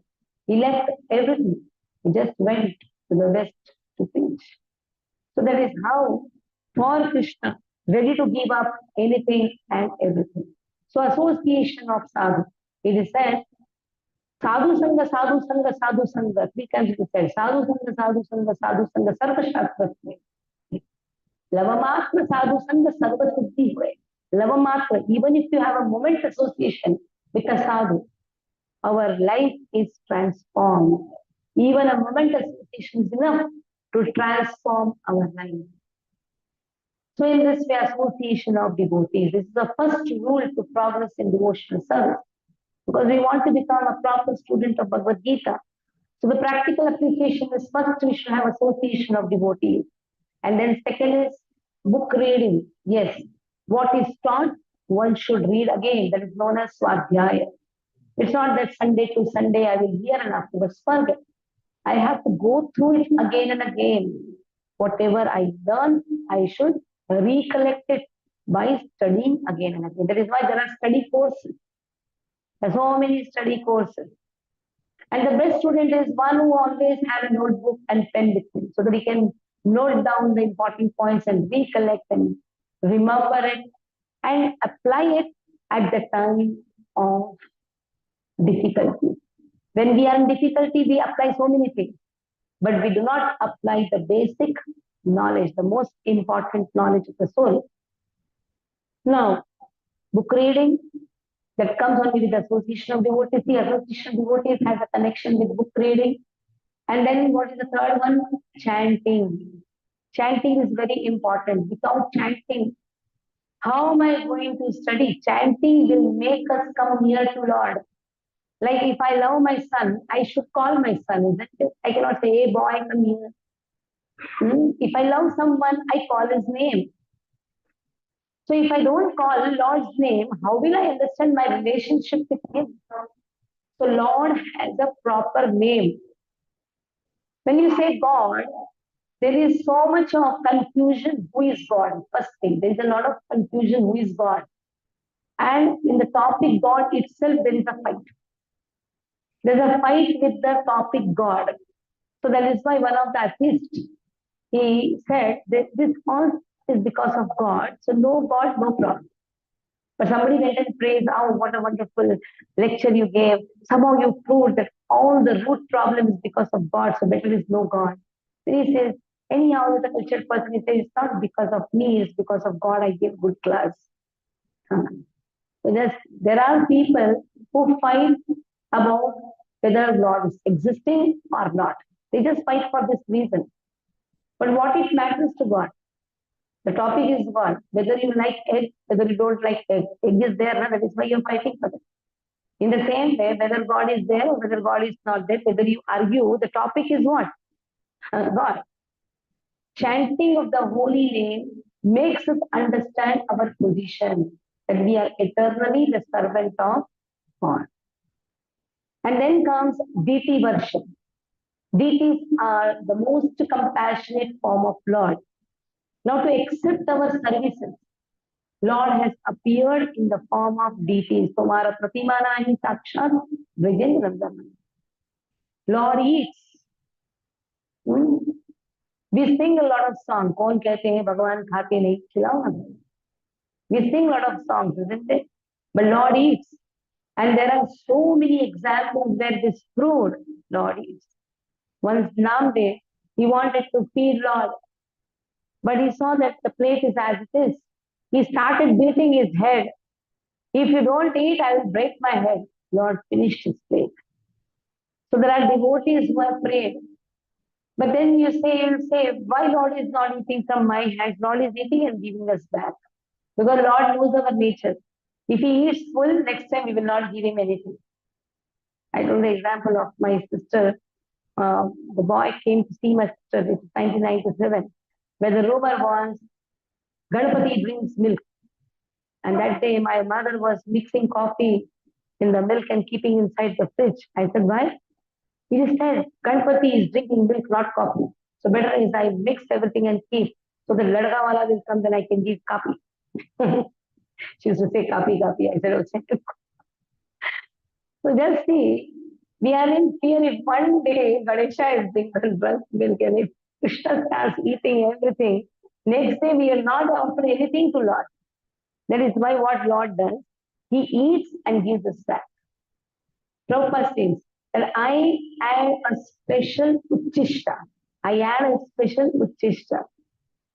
He left everything. He just went to the West to preach. So that is how, for Krishna, ready to give up anything and everything. So association of sadhu. It is said, sadhu sangha, sadhu sangha, sadhu sangha. 3 times it is said, sadhu sangha, sadhu sangha, sadhu sangha, sarva shastra. Lavamatra sadhu sangha, sarva siddhi hoye. Lavamatra, even if you have a moment association with a sadhu, our life is transformed. Even a moment association is enough to transform our life. So in this way, association of devotees, this is the first rule to progress in devotional service. Because we want to become a proper student of Bhagavad Gita. So the practical application is first we should have association of devotees. And then second is book reading. Yes, what is taught, one should read again. That is known as Swadhyaya. It's not that Sunday to Sunday I will hear and afterwards forget. I have to go through it again and again. Whatever I learn, I should recollect it by studying again and again. That is why there are study courses. There are so many study courses. And the best student is one who always have a notebook and pen with him so that he can note down the important points and recollect and remember it and apply it at the time of difficulty. When we are in difficulty, we apply so many things, but we do not apply the basic knowledge, the most important knowledge of the soul. Now, book reading that comes only with the association of devotees. The association of devotees has a connection with book reading. And then what is the third one? Chanting. Chanting is very important. Without chanting, how am I going to study? Chanting will make us come near to Lord. Like if I love my son, I should call my son, isn't it? I cannot say, hey boy, come here. If I love someone, I call his name. So if I don't call Lord's name, how will I understand my relationship with him? So Lord has a proper name. When you say God, there is so much of confusion. Who is God? First thing, there is a lot of confusion. Who is God? And in the topic God itself, there is a fight. There's a fight with the topic God. So that is why one of the atheists, he said that this all is because of God. So no God, no problem. But somebody went and praised, oh, what a wonderful lecture you gave. Somehow you proved that all the root problem is because of God. So better is no God. Then he says, anyhow, as a cultured person, he says, it's not because of me, it's because of God I give good class. So there are people who fight about whether Lord is existing or not. They just fight for this reason. But what it matters to God? The topic is what? Whether you like egg, whether you don't like egg. Egg is there, no? That is why you're fighting for it. In the same way, whether God is there or whether God is not there, whether you argue, the topic is what? God. Chanting of the holy name makes us understand our position, that we are eternally the servant of God. And then comes deity worship. Deities are the most compassionate form of Lord. Now, to accept our services, Lord has appeared in the form of deities. Tomara pratimanahi sakshat Vijayandramani. Lord eats. We sing a lot of songs. कौन कहते हैं भगवान खाते नहीं खिलाओ ना. We sing a lot of songs, isn't it? But Lord eats. And there are so many examples where this proved Lord eats. Once Namdev, he wanted to feed Lord, but he saw that the plate is as it is. He started beating his head. If you don't eat, I will break my head. Lord finished his plate. So there are devotees who have prayed. But then you'll say, why Lord is not eating from my hands? Lord is eating and giving us back. Because Lord knows our nature. If he eats full, next time we will not give him anything. I told the example of my sister. The boy came to see my sister. It was 1997. Where the rumor was, Ganapati drinks milk. And that day my mother was mixing coffee in the milk and keeping inside the fridge. I said, why? He said, Ganapati is drinking milk, not coffee. So better is I mix everything and keep. So the ladka wala will come, then I can give coffee. She used to say, coffee. I said, okay. So just see, we are in fear if one day Ganesha is drinking milk and if Krishna starts eating everything, next day we will not offer anything to Lord. That is why what Lord does, he eats and gives us back. Prabhupada says that I am a special uchishta. I am a special uchishta.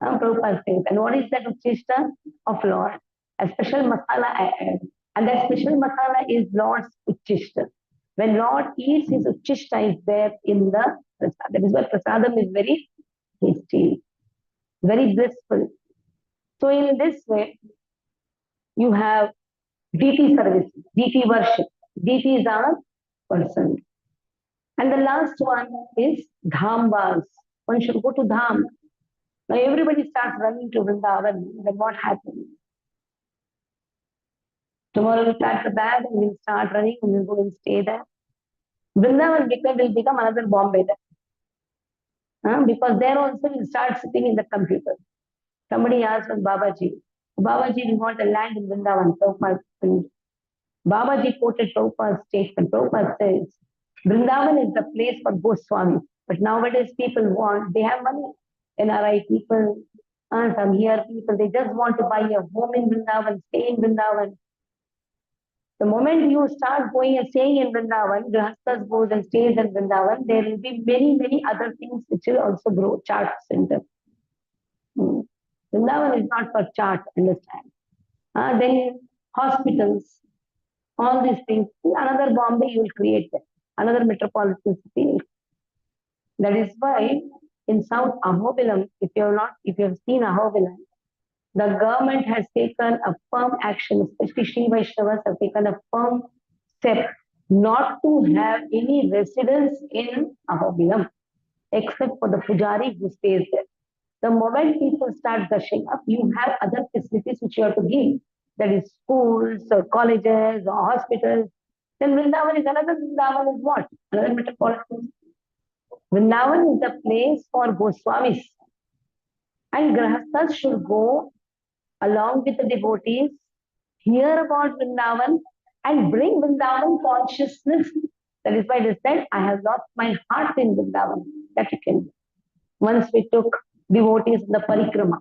Prabhupada says, and what is that uchishta of Lord? A special masala I add. And that special masala is Lord's uchishta. When Lord eats, his uchishta is there in the prasad. That is why prasadam is very tasty, very blissful. So in this way, you have deity service, deity worship. Deities are person. And the last one is dhambas. One should go to dham. Now everybody starts running to Vrindavan. Then what happens? Tomorrow we'll pack the bag and we'll start running and we'll go and stay there. Vrindavan will become another Bombay there. Because there also we'll start sitting in the computer. Somebody asked us, Babaji, we want a land in Vrindavan. Prabhupada Babaji quoted Prabhupada's statement. Prabhupada says, Vrindavan is the place for Goswami. But nowadays people want, they have money. NRI people, some here people, they just want to buy a home in Vrindavan, stay in Vrindavan. The moment you start going and staying in Vrindavan, Grahasthas goes and stays in Vrindavan, there will be many, many other things which will also grow, chart center. Vrindavan is not for chart, understand. Then hospitals, all these things, another Bombay you will create there, another metropolitan city. That is why in South Ahobilam, if you have seen Ahobilam, the government has taken a firm action, especially Sri Vaishnavas have taken a firm step not to have any residence in Ahobilam except for the pujari who stays there. The moment people start gushing up, you have other facilities which you have to give. That is schools, or colleges, or hospitals. Then Vrindavan is another. Vrindavan is what? Another metropolitan. Vrindavan is the place for Goswamis. And Grahasthas should go along with the devotees, hear about Vrindavan, and bring Vrindavan consciousness. That is why they said, I have lost my heart in Vrindavan. That you can do. Once we took devotees in the parikrama,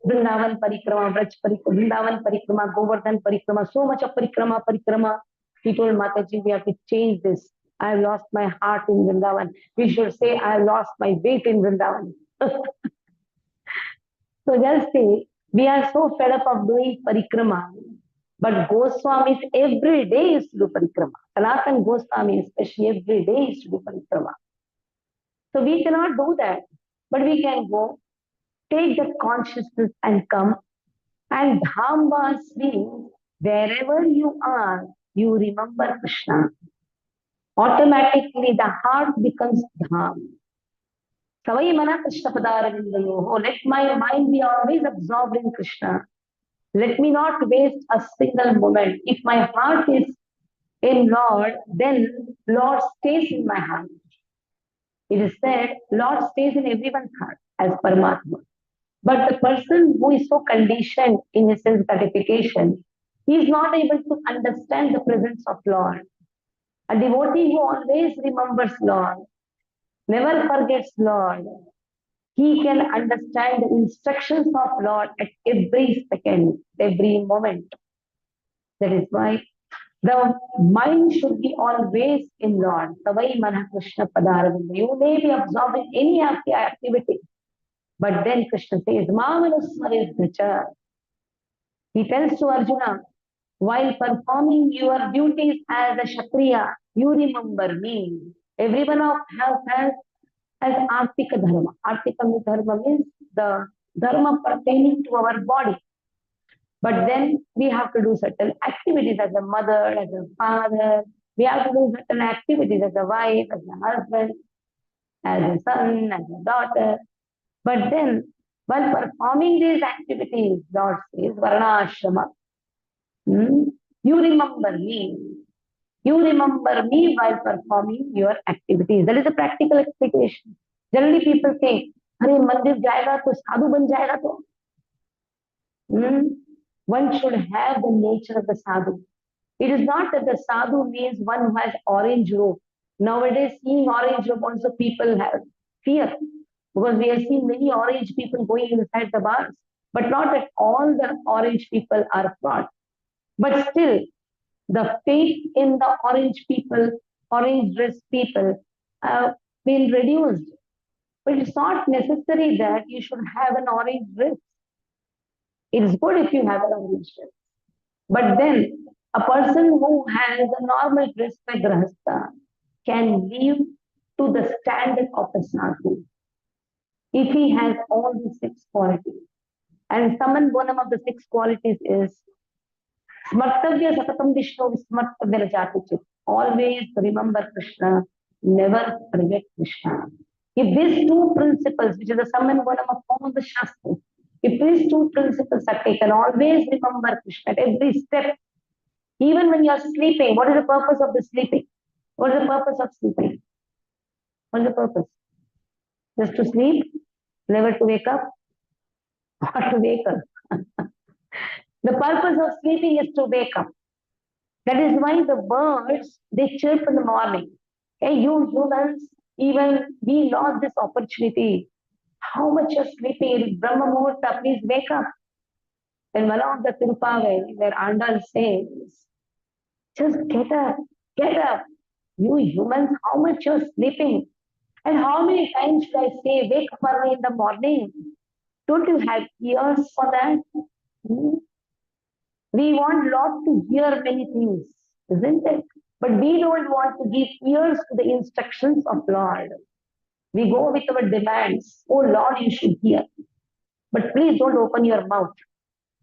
Vrindavan parikrama, Vraj parikrama, Vrindavan parikrama, Govardhan parikrama, so much of parikrama. He told Mataji, we have to change this. I have lost my heart in Vrindavan. We should say, I have lost my weight in Vrindavan. So just say, we are so fed up of doing parikrama, but Goswamis every day used to do parikrama. Sanatan Goswami especially every day used to do parikrama. So we cannot do that, but we can go, take the consciousness and come. And Dhambas means wherever you are, you remember Krishna. Automatically the heart becomes Dham. Savai mana Krishna padaravindayoho. Let my mind be always absorbed in Krishna. Let me not waste a single moment. If my heart is in Lord, then Lord stays in my heart. It is said, Lord stays in everyone's heart as Paramatma. But the person who is so conditioned in his sense gratification, he is not able to understand the presence of Lord. A devotee who always remembers Lord, never forgets Lord, he can understand the instructions of Lord at every second, every moment. That is why the mind should be always in Lord. Savai mana Krishna padaravinda. You may be absorbed in any of the activity, but then Krishna says, Mamanusmaridhacha. He tells to Arjuna, while performing your duties as a Kshatriya, you remember me. Everyone of us has as Artika Dharma. Artika Dharma means the dharma pertaining to our body. But then we have to do certain activities as a mother, as a father. We have to do certain activities as a wife, as a husband, as a son, as a daughter. But then, while performing these activities, Lord says, Varnashrama, you remember me. You remember me while performing your activities. That is a practical application. Generally, people think, अरे मंदिर जाएगा तो साधु बन जाएगा तो one should have the nature of the sadhu. It is not that the sadhu means one who has orange robe. Nowadays, seeing orange robe also people have fear because we have seen many orange people going inside the bars. But not that all the orange people are fraud. But still, the faith in the orange people, orange dressed people, have been reduced. But it's not necessary that you should have an orange dress. It is good if you have an orange dress. But then a person who has a normal dress by Grahastha can live to the standard of a sadhu if he has all the six qualities. And Saman Bonam of the six qualities is Smartavya Satatam Vishnu Smartavya Rajatichit. Always remember Krishna, never forget Krishna. If these two principles, which is the Saman Bonam of all the Shastras, if these two principles are taken, always remember Krishna at every step. Even when you are sleeping, what is the purpose of the sleeping? What is the purpose of sleeping? What is the purpose? Just to sleep? Never to wake up? Or to wake up? The purpose of sleeping is to wake up. That is why the birds, they chirp in the morning. Hey, you humans, even we lost this opportunity. How much you're sleeping? Brahma Muhurta, please wake up. Then one of the Tirupavai, where Andal says, just get up. You humans, how much you're sleeping? And how many times should I say, wake up early in the morning? Don't you have ears for that? Hmm? We want lot to hear many things, isn't it? But we don't want to give ears to the instructions of Lord. We go with our demands. Oh Lord, you should hear. But please don't open your mouth.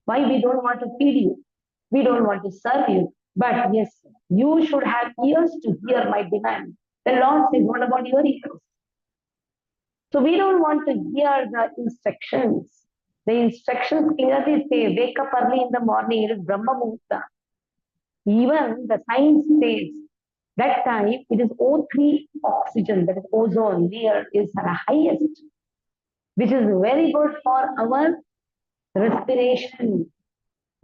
Why we don't want to feed you? We don't want to serve you. But yes, you should have ears to hear my demand. The Lord says, what about your ears? So we don't want to hear the instructions. The instructions clearly say, wake up early in the morning, it is Brahma Muhurta. Even the science says that time it is O3 oxygen, that is ozone layer, is the highest, which is very good for our respiration.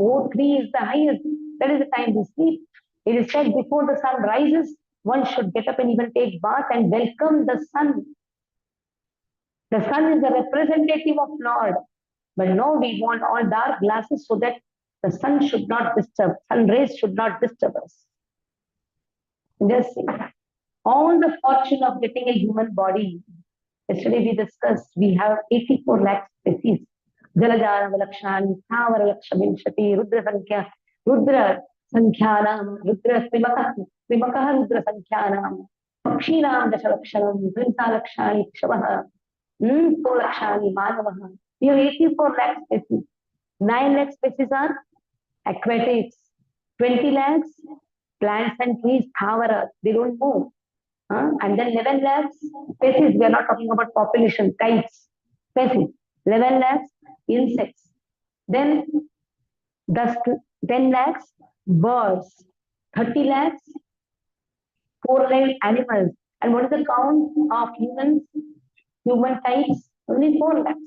O3 is the highest. That is the time we sleep. It is said before the sun rises, one should get up and even take bath and welcome the sun. The sun is the representative of Lord. But no, we want all dark glasses so that the sun should not disturb, sun rays should not disturb us. Just see. All the fortune of getting a human body. Yesterday we discussed we have 84 lakh species. Jalajara Valakshani, Thavara Lakshaminshati, Rudra Sankhya, Rudra Sankhyanam, Rudra Trimakaha Rudra Sankhyanam, Pakshinam Dashalakshanam, Vrinta Lakshani, Kshabaha, Lakshani, Manavaha. We have 84 lakh species. 9 lakh species are aquatics. 20 lakhs plants and trees, Thavara, they don't move. And then 11 lakhs species, we are not talking about population, types, species. 11 lakhs insects. Then dust, 10 lakhs birds, 30 lakhs four-legged animals. And what is the count of humans, human types? Only 4 lakhs.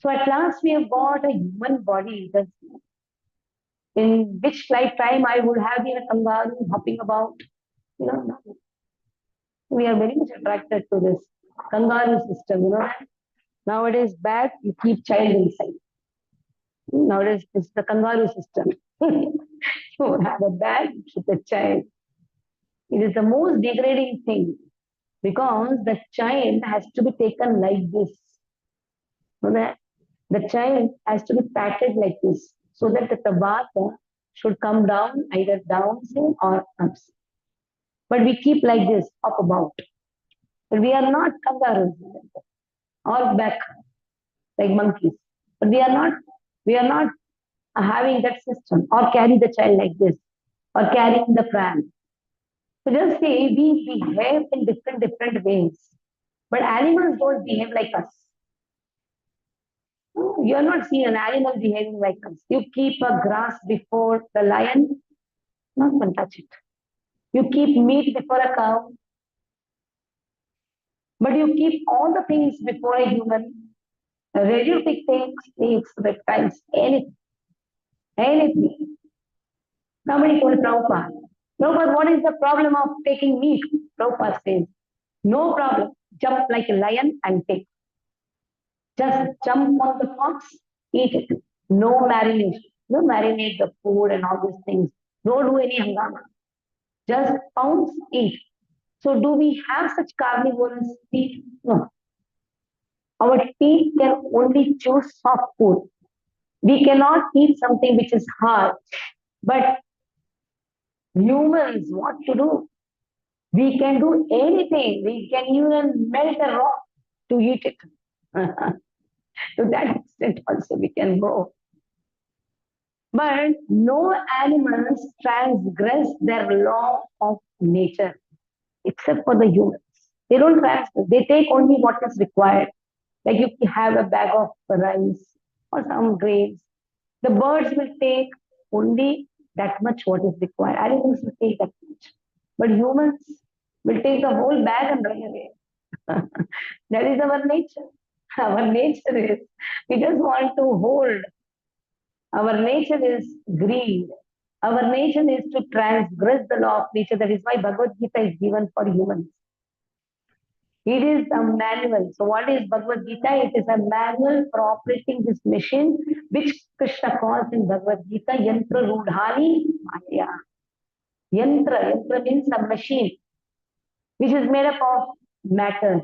So at last we have got a human body. In which lifetime I would have been a kangaroo hopping about? You know, we are very much attracted to this kangaroo system. You know, nowadays bag you keep child inside. Nowadays it's the kangaroo system. You have a bag with a child. It is the most degrading thing because the child has to be taken like this. So that the child has to be patted like this so that the tabata should come down either downside or upside. But we keep like this, up about. But we are not kangaroos or back like monkeys. But we are not having that system or carry the child like this or carrying the pram. So just say we behave in different ways. But animals don't behave like us. You are not seeing an animal behaving like us. You keep a grass before the lion, not one touch it. You keep meat before a cow, but you keep all the things before a human. Radiotic things, snakes, reptiles, anything. Anything. Somebody told Prabhupada, Prabhupada, what is the problem of taking meat? Prabhupada says, no problem. Jump like a lion and take. Just jump on the fox, eat it. No marination. No marinate the food and all these things. Don't do any hangama. Just pounce, eat. So do we have such carnivorous teeth? No. Our teeth can only choose soft food. We cannot eat something which is hard. But humans, what to do? We can do anything. We can even melt a rock to eat it. To that extent also we can go. But no animals transgress their law of nature except for the humans. They don't transgress. They take only what is required. Like if you have a bag of rice or some grains, the birds will take only that much what is required. Animals will take that much. But humans will take the whole bag and run away. That is our nature. Our nature is, we just want to hold. Our nature is greed. Our nature is to transgress the law of nature. That is why Bhagavad Gita is given for humans. It is a manual. So what is Bhagavad Gita? It is a manual for operating this machine, which Krishna calls in Bhagavad Gita, Yantra Rudhani Maya. Yantra means a machine, which is made up of matter.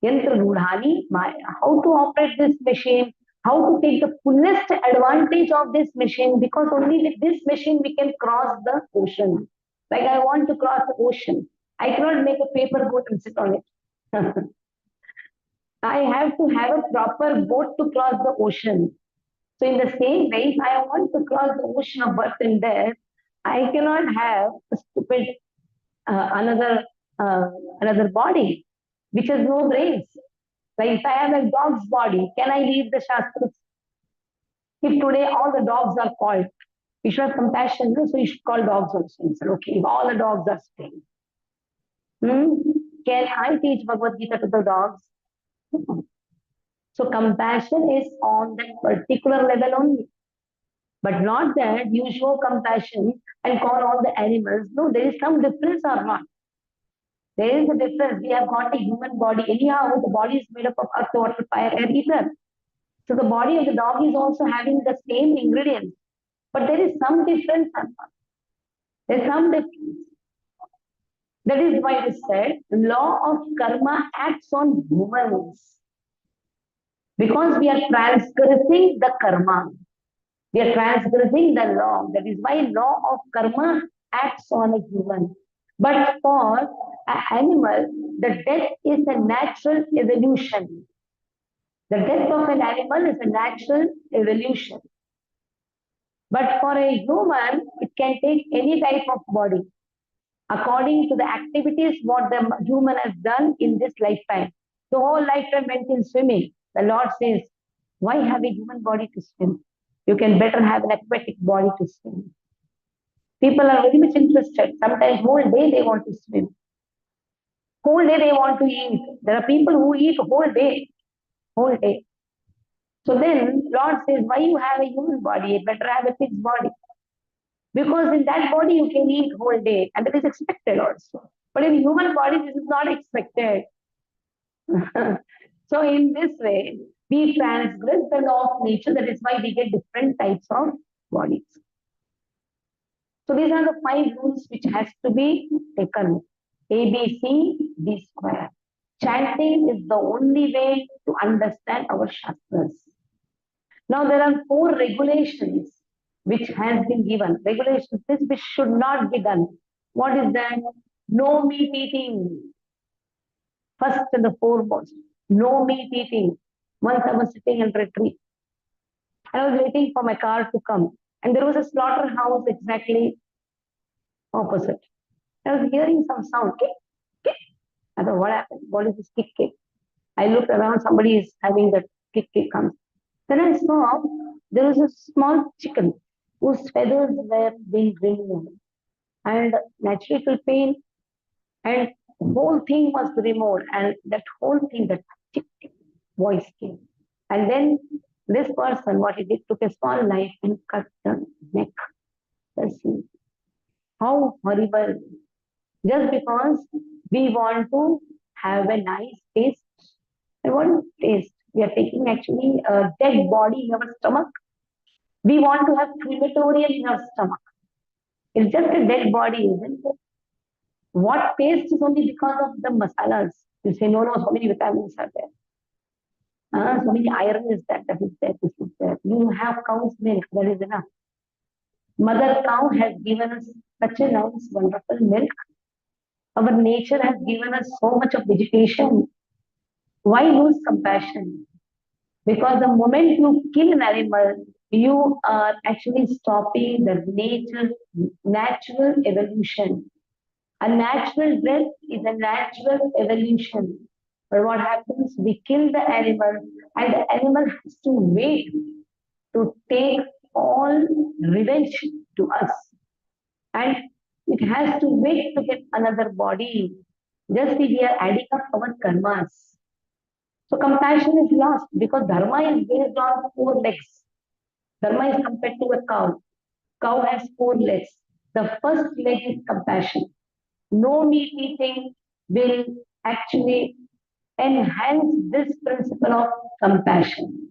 Yantra Rudhani Maya. How to operate this machine? How to take the fullest advantage of this machine? Because only with this machine we can cross the ocean. Like I want to cross the ocean. I cannot make a paper boat and sit on it. I have to have a proper boat to cross the ocean. So in the same way, if I want to cross the ocean of birth and death, I cannot have a stupid another another body which has no brains. Like if I have a dog's body, can I read the Shastras? If today all the dogs are called, we should have compassion, so you should call dogs also. He said, okay, if all the dogs are staying, can I teach Bhagavad Gita to the dogs? So compassion is on that particular level only. But not that you show compassion and call all the animals. No, there is some difference or not. There is a difference. We have got a human body. Anyhow, the body is made up of earth, water, fire, air, ether. So the body of the dog is also having the same ingredients. But there is some difference or not. There is some difference. That is why it is said, law of karma acts on humans. Because we are transgressing the karma. We are transgressing the law. That is why law of karma acts on a human. But for an animal, the death is a natural evolution. The death of an animal is a natural evolution. But for a human, it can take any type of body according to the activities what the human has done in this lifetime. The whole lifetime went in swimming. The Lord says, why have a human body to swim? You can better have an aquatic body to swim. People are very much interested. Sometimes whole day they want to swim. Whole day they want to eat. There are people who eat whole day. Whole day. So then Lord says, why you have a human body? You better have a pig's body. Because in that body you can eat whole day. And that is expected also. But in human body, this is not expected. So in this way, we transgress the law of nature. That is why we get different types of bodies. So these are the 5 rules which has to be taken. A, B, C, D square. Chanting is the only way to understand our Shastras. Now there are 4 regulations which has been given. Regulations which should not be done. What is that? No meat eating. First and the foremost. No meat eating. Once I was sitting in retreat. I was waiting for my car to come. And there was a slaughterhouse exactly opposite. I was hearing some sound. Kick, kick. I thought, what happened? What is this kick, kick? I looked around, somebody is having that kick, kick comes. Then I saw there was a small chicken whose feathers were being removed. And naturally it will pain. And the whole thing was removed. And that whole thing, that tick, tick, voice came. And then this person, what he did, took a small knife and cut the neck. See how horrible. Just because we want to have a nice taste. I want taste. We are taking actually a dead body in our stomach. We want to have crematorium in our stomach. It's just a dead body, isn't it? What taste is only because of the masalas. You say, no, so many vitamins are there. So many iron is there, that is there, this is there. You have cow's milk, that is enough. Mother cow has given us such a nice, wonderful milk. Our nature has given us so much of vegetation. Why lose compassion? Because the moment you kill an animal, you are actually stopping the natural evolution. A natural death is a natural evolution. But what happens? We kill the animal, and the animal has to wait to take all revenge to us. And it has to wait to get another body. Just we are adding up our karmas. So compassion is lost because dharma is based on 4 legs. Dharma is compared to a cow. Cow has four legs. The first leg is compassion. No meat eating will actually enhance this principle of compassion.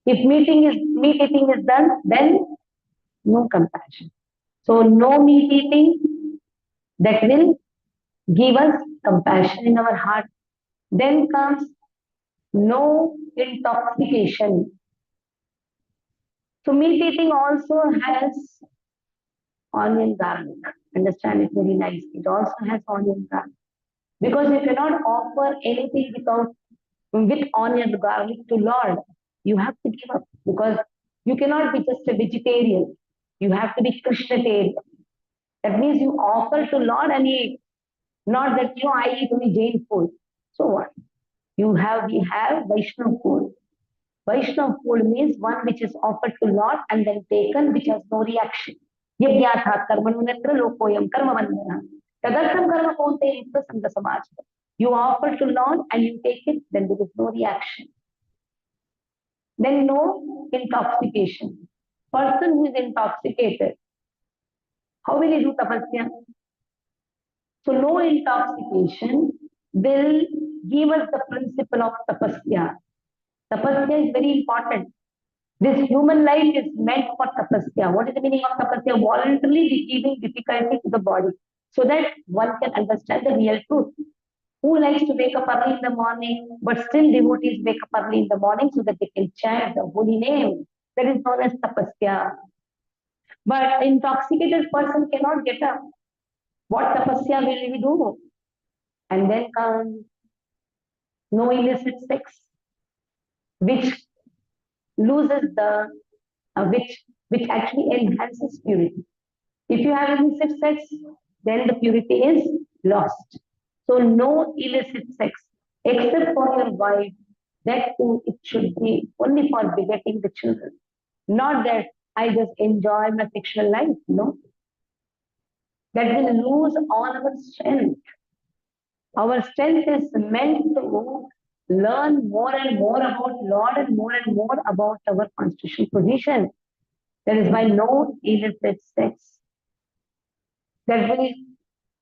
If meat eating is done, then no compassion. So no meat eating that will give us compassion in our heart. Then comes no intoxication. So meat eating also has onion garlic. Understand it very nicely. It also has onion garlic. Because you cannot offer anything with onion garlic to Lord. You have to give up because you cannot be just a vegetarian. You have to be Krishnatarian. That means you offer to Lord and eat. Not that I eat only Jain food. So what? We have Vaishnav food. Vaishnav food means one which is offered to Lord and then taken, which has no reaction. Yagyatha karmanunetra lokoyam karma vandana. Tadartham karma konte yukta sangha samaj. You offer to Lord and you take it, then there is no reaction. Then no intoxication. Person who is intoxicated, how will he do tapasya? So no intoxication will give us the principle of tapasya. Tapasya is very important. This human life is meant for tapasya. What is the meaning of tapasya? Voluntarily giving difficulty to the body so that one can understand the real truth. Who likes to wake up early in the morning, but still devotees wake up early in the morning so that they can chant the holy name? That is known as tapasya. But intoxicated person cannot get up. What tapasya will we do? And then comes no illicit sex, which loses which actually enhances purity. If you have illicit sex, then the purity is lost. So no illicit sex, except for your wife. That too, it should be only for begetting the children. Not that I just enjoy my sexual life. No, that will lose all our strength. Our strength is meant to learn more and more about Lord and more about our constitutional position. That is why no illicit sex. That will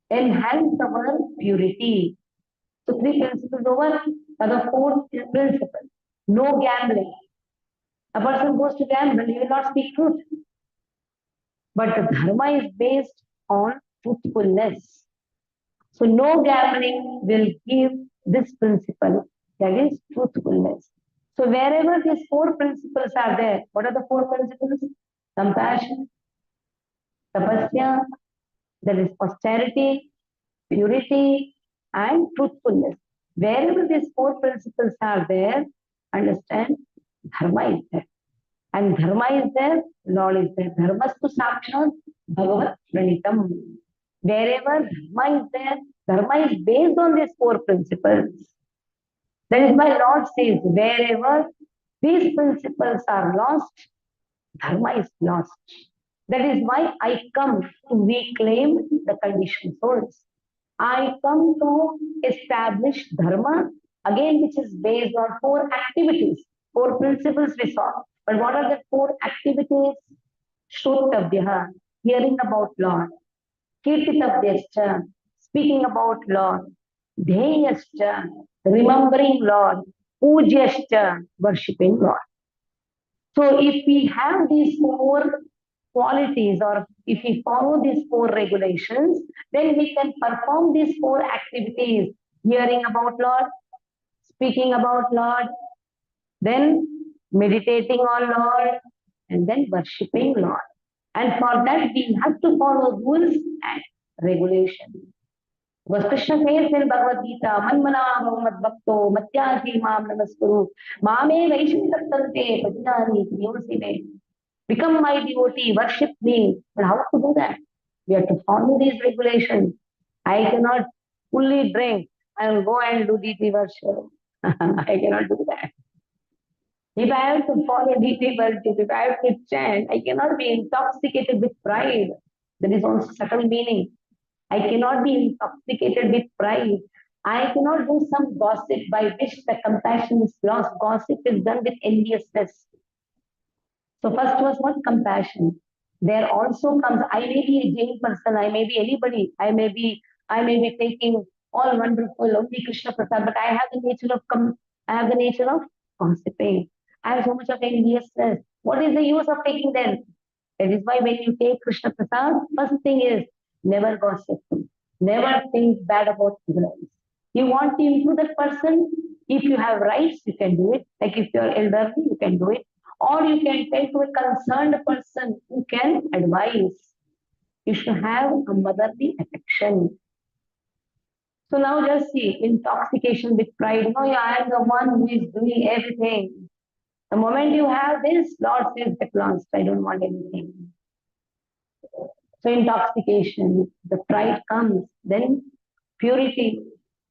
enhance our purity. So three principles over. The fourth principle, no gambling. A person goes to gamble, he will not speak truth. But the dharma is based on truthfulness. So no gambling will give this principle, that is truthfulness. So wherever these four principles are there, what are the four principles? Compassion, tapasya, that is austerity, purity, and truthfulness. Wherever these four principles are there, understand dharma is there. And dharma is there, Lord is there. Dharmastu sakshat bhagavat pranitam. Wherever dharma is there, dharma is based on these four principles. That is why Lord says, wherever these principles are lost, dharma is lost. That is why I come to reclaim the conditioned souls. I come to establish dharma, again, which is based on four activities, four principles we saw. But what are the four activities? Shrotavyaha, hearing about Lord. Kirtitavyascha, speaking about Lord. Dheyascha, remembering Lord. Pujyascha, worshipping Lord. So if we have these four qualities or if we follow these four regulations, then we can perform these four activities, hearing about Lord, speaking about Lord, then meditating on Lord, and then worshipping Lord. And for that, we have to follow rules and regulations. Because Krishna says in Bhagavad Gita, Manmana Bhagavad Bhakto, Matyati Mam Namaskuru, Mame Vaishmi Tattante, Pajinani, Yosime. Become my devotee, worship me. But how to do that? We have to follow these regulations. I cannot fully drink and go and do deity worship. I cannot do that. If I have to follow deity worship, if I have to chant, I cannot be intoxicated with pride. There is also subtle meaning. I cannot be intoxicated with pride. I cannot do some gossip by which the compassion is lost. Gossip is done with enviousness. So first was what? Compassion. There also comes, I may be a Jain person, I may be anybody, I may be taking all wonderful, only Krishna Prasad, but I have the nature of I have the nature of gossiping. I have so much of enviousness. What is the use of taking them? That is why when you take Krishna Prasad, first thing is never gossip. Never think bad about ignorance. You want to improve that person, if you have rights, you can do it. Like if you're elderly, you can do it. Or you can tell to a concerned person who can advise. You should have a motherly affection. So now just see, intoxication with pride. No, yeah, I am the one who is doing everything. The moment you have this, Lord says, get lost. I don't want anything. So intoxication, the pride comes, then purity.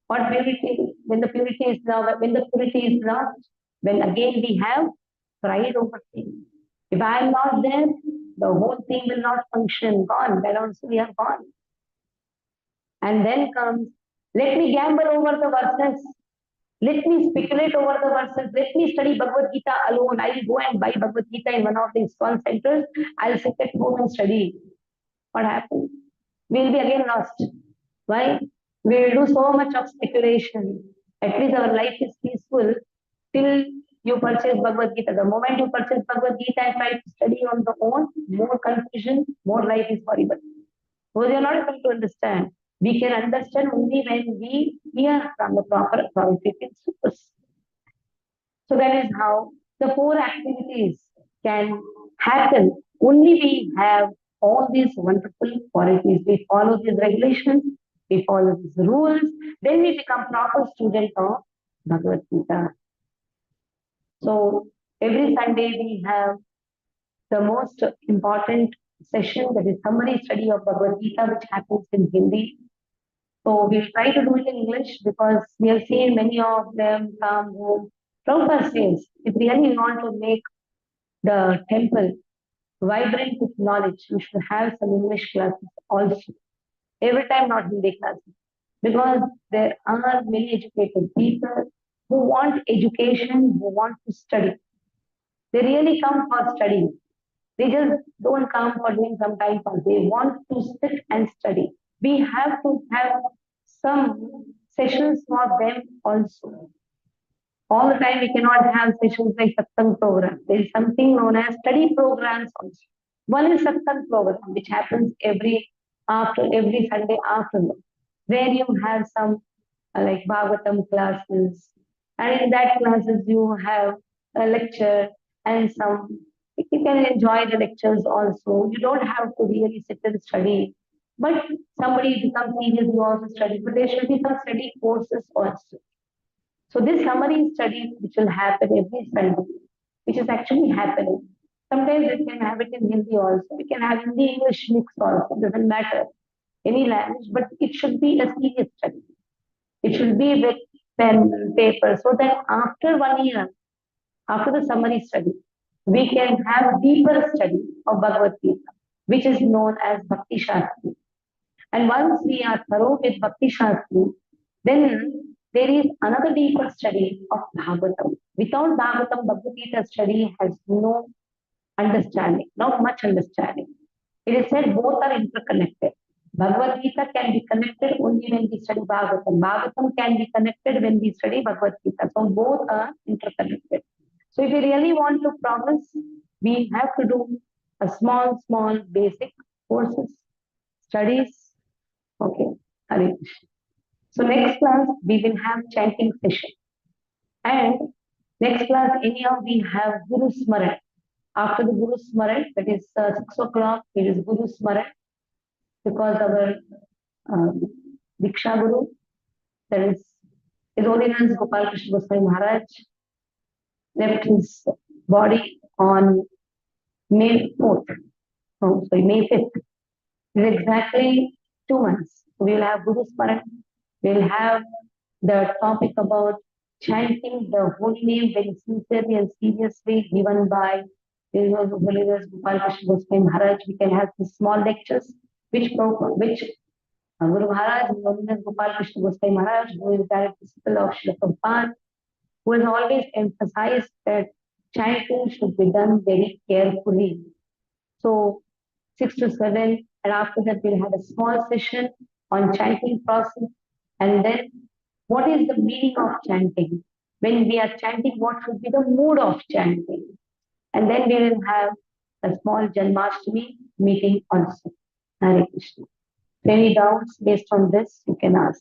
What purity? When the purity is now, when the purity is lost, when again we have pride over things. If I am not there, the whole thing will not function. Gone. Then also we are gone. And then comes, let me gamble over the verses. Let me speculate over the verses. Let me study Bhagavad Gita alone. I will go and buy Bhagavad Gita in one of the ISKCON centers. I'll sit at home and study. What happens? We'll be again lost. Why? We will do so much of speculation. At least our life is peaceful till you purchase Bhagavad Gita. The moment you purchase Bhagavad Gita and try to study on the own, more confusion, more life is horrible. Because you're not able to understand. We can understand only when we hear from the proper authoritative source. So that is how the four activities can happen. Only we have all these wonderful qualities. We follow these regulations, we follow these rules, then we become proper student of Bhagavad Gita. So every Sunday we have the most important session, that is summary study of Bhagavad Gita, which happens in Hindi. So we'll try to do it in English because we have seen many of them come home from first days. If really want to make the temple vibrant with knowledge, we should have some English classes also. Every time not Hindi classes. Because there are many educated people who want education, who want to study. They really come for study. They just don't come for doing some time pass. They want to sit and study. We have to have some sessions for them also. All the time we cannot have sessions like satsang program. There is something known as study programs also. One is satsang program, which happens every Sunday afternoon, where you have some like Bhagavatam classes, and in that classes you have a lecture and some. You can enjoy the lectures also. You don't have to really sit and study. But somebody becomes serious, you also study. But there should be some study courses also. So this summary study, which will happen every Sunday, which is actually happening. Sometimes we can have it in Hindi also. We can have Hindi English mix also. It doesn't matter any language, but it should be a serious study. It should be with pen, paper, so that after 1 year, after the summary study, we can have deeper study of Bhagavad Gita, which is known as Bhakti Shastri. And once we are thorough with Bhakti Shastri, then there is another deeper study of Bhagavatam. Without Bhagavatam, Bhagavad Gita study has no understanding, not much understanding. It is said both are interconnected. Bhagavad Gita can be connected only when we study Bhagavatam. Bhagavatam can be connected when we study Bhagavad Gita. So both are interconnected. So if we really want to progress, we have to do a small basic courses, studies. Okay, Hare Krishna. So next class, we will have chanting session. And next class, anyhow, we have Guru Smaran. After the Guru Smaran, that is 6 o'clock, it is Guru Smaran, because our Diksha Guru, that is His Holiness Gopal Krishna Goswami Maharaj, left his body on May 4th. Oh, sorry, May 5th. It is exactly 2 months. We will have Guru Smaran. We will have the topic about chanting the holy name very sincerely and seriously, given by His Holiness Gopal Krishna Goswami Maharaj. We can have some small lectures, which Guru Maharaj, His Holiness Gopal Krishna Goswami Maharaj, who is direct disciple of Srila Prabhupada, who has always emphasized that chanting should be done very carefully. So 6 to 7, and after that we'll have a small session on chanting process, and then what is the meaning of chanting? When we are chanting, what should be the mood of chanting? And then we will have a small Janmashtami meeting also. Hare Krishna. If any doubts based on this, you can ask.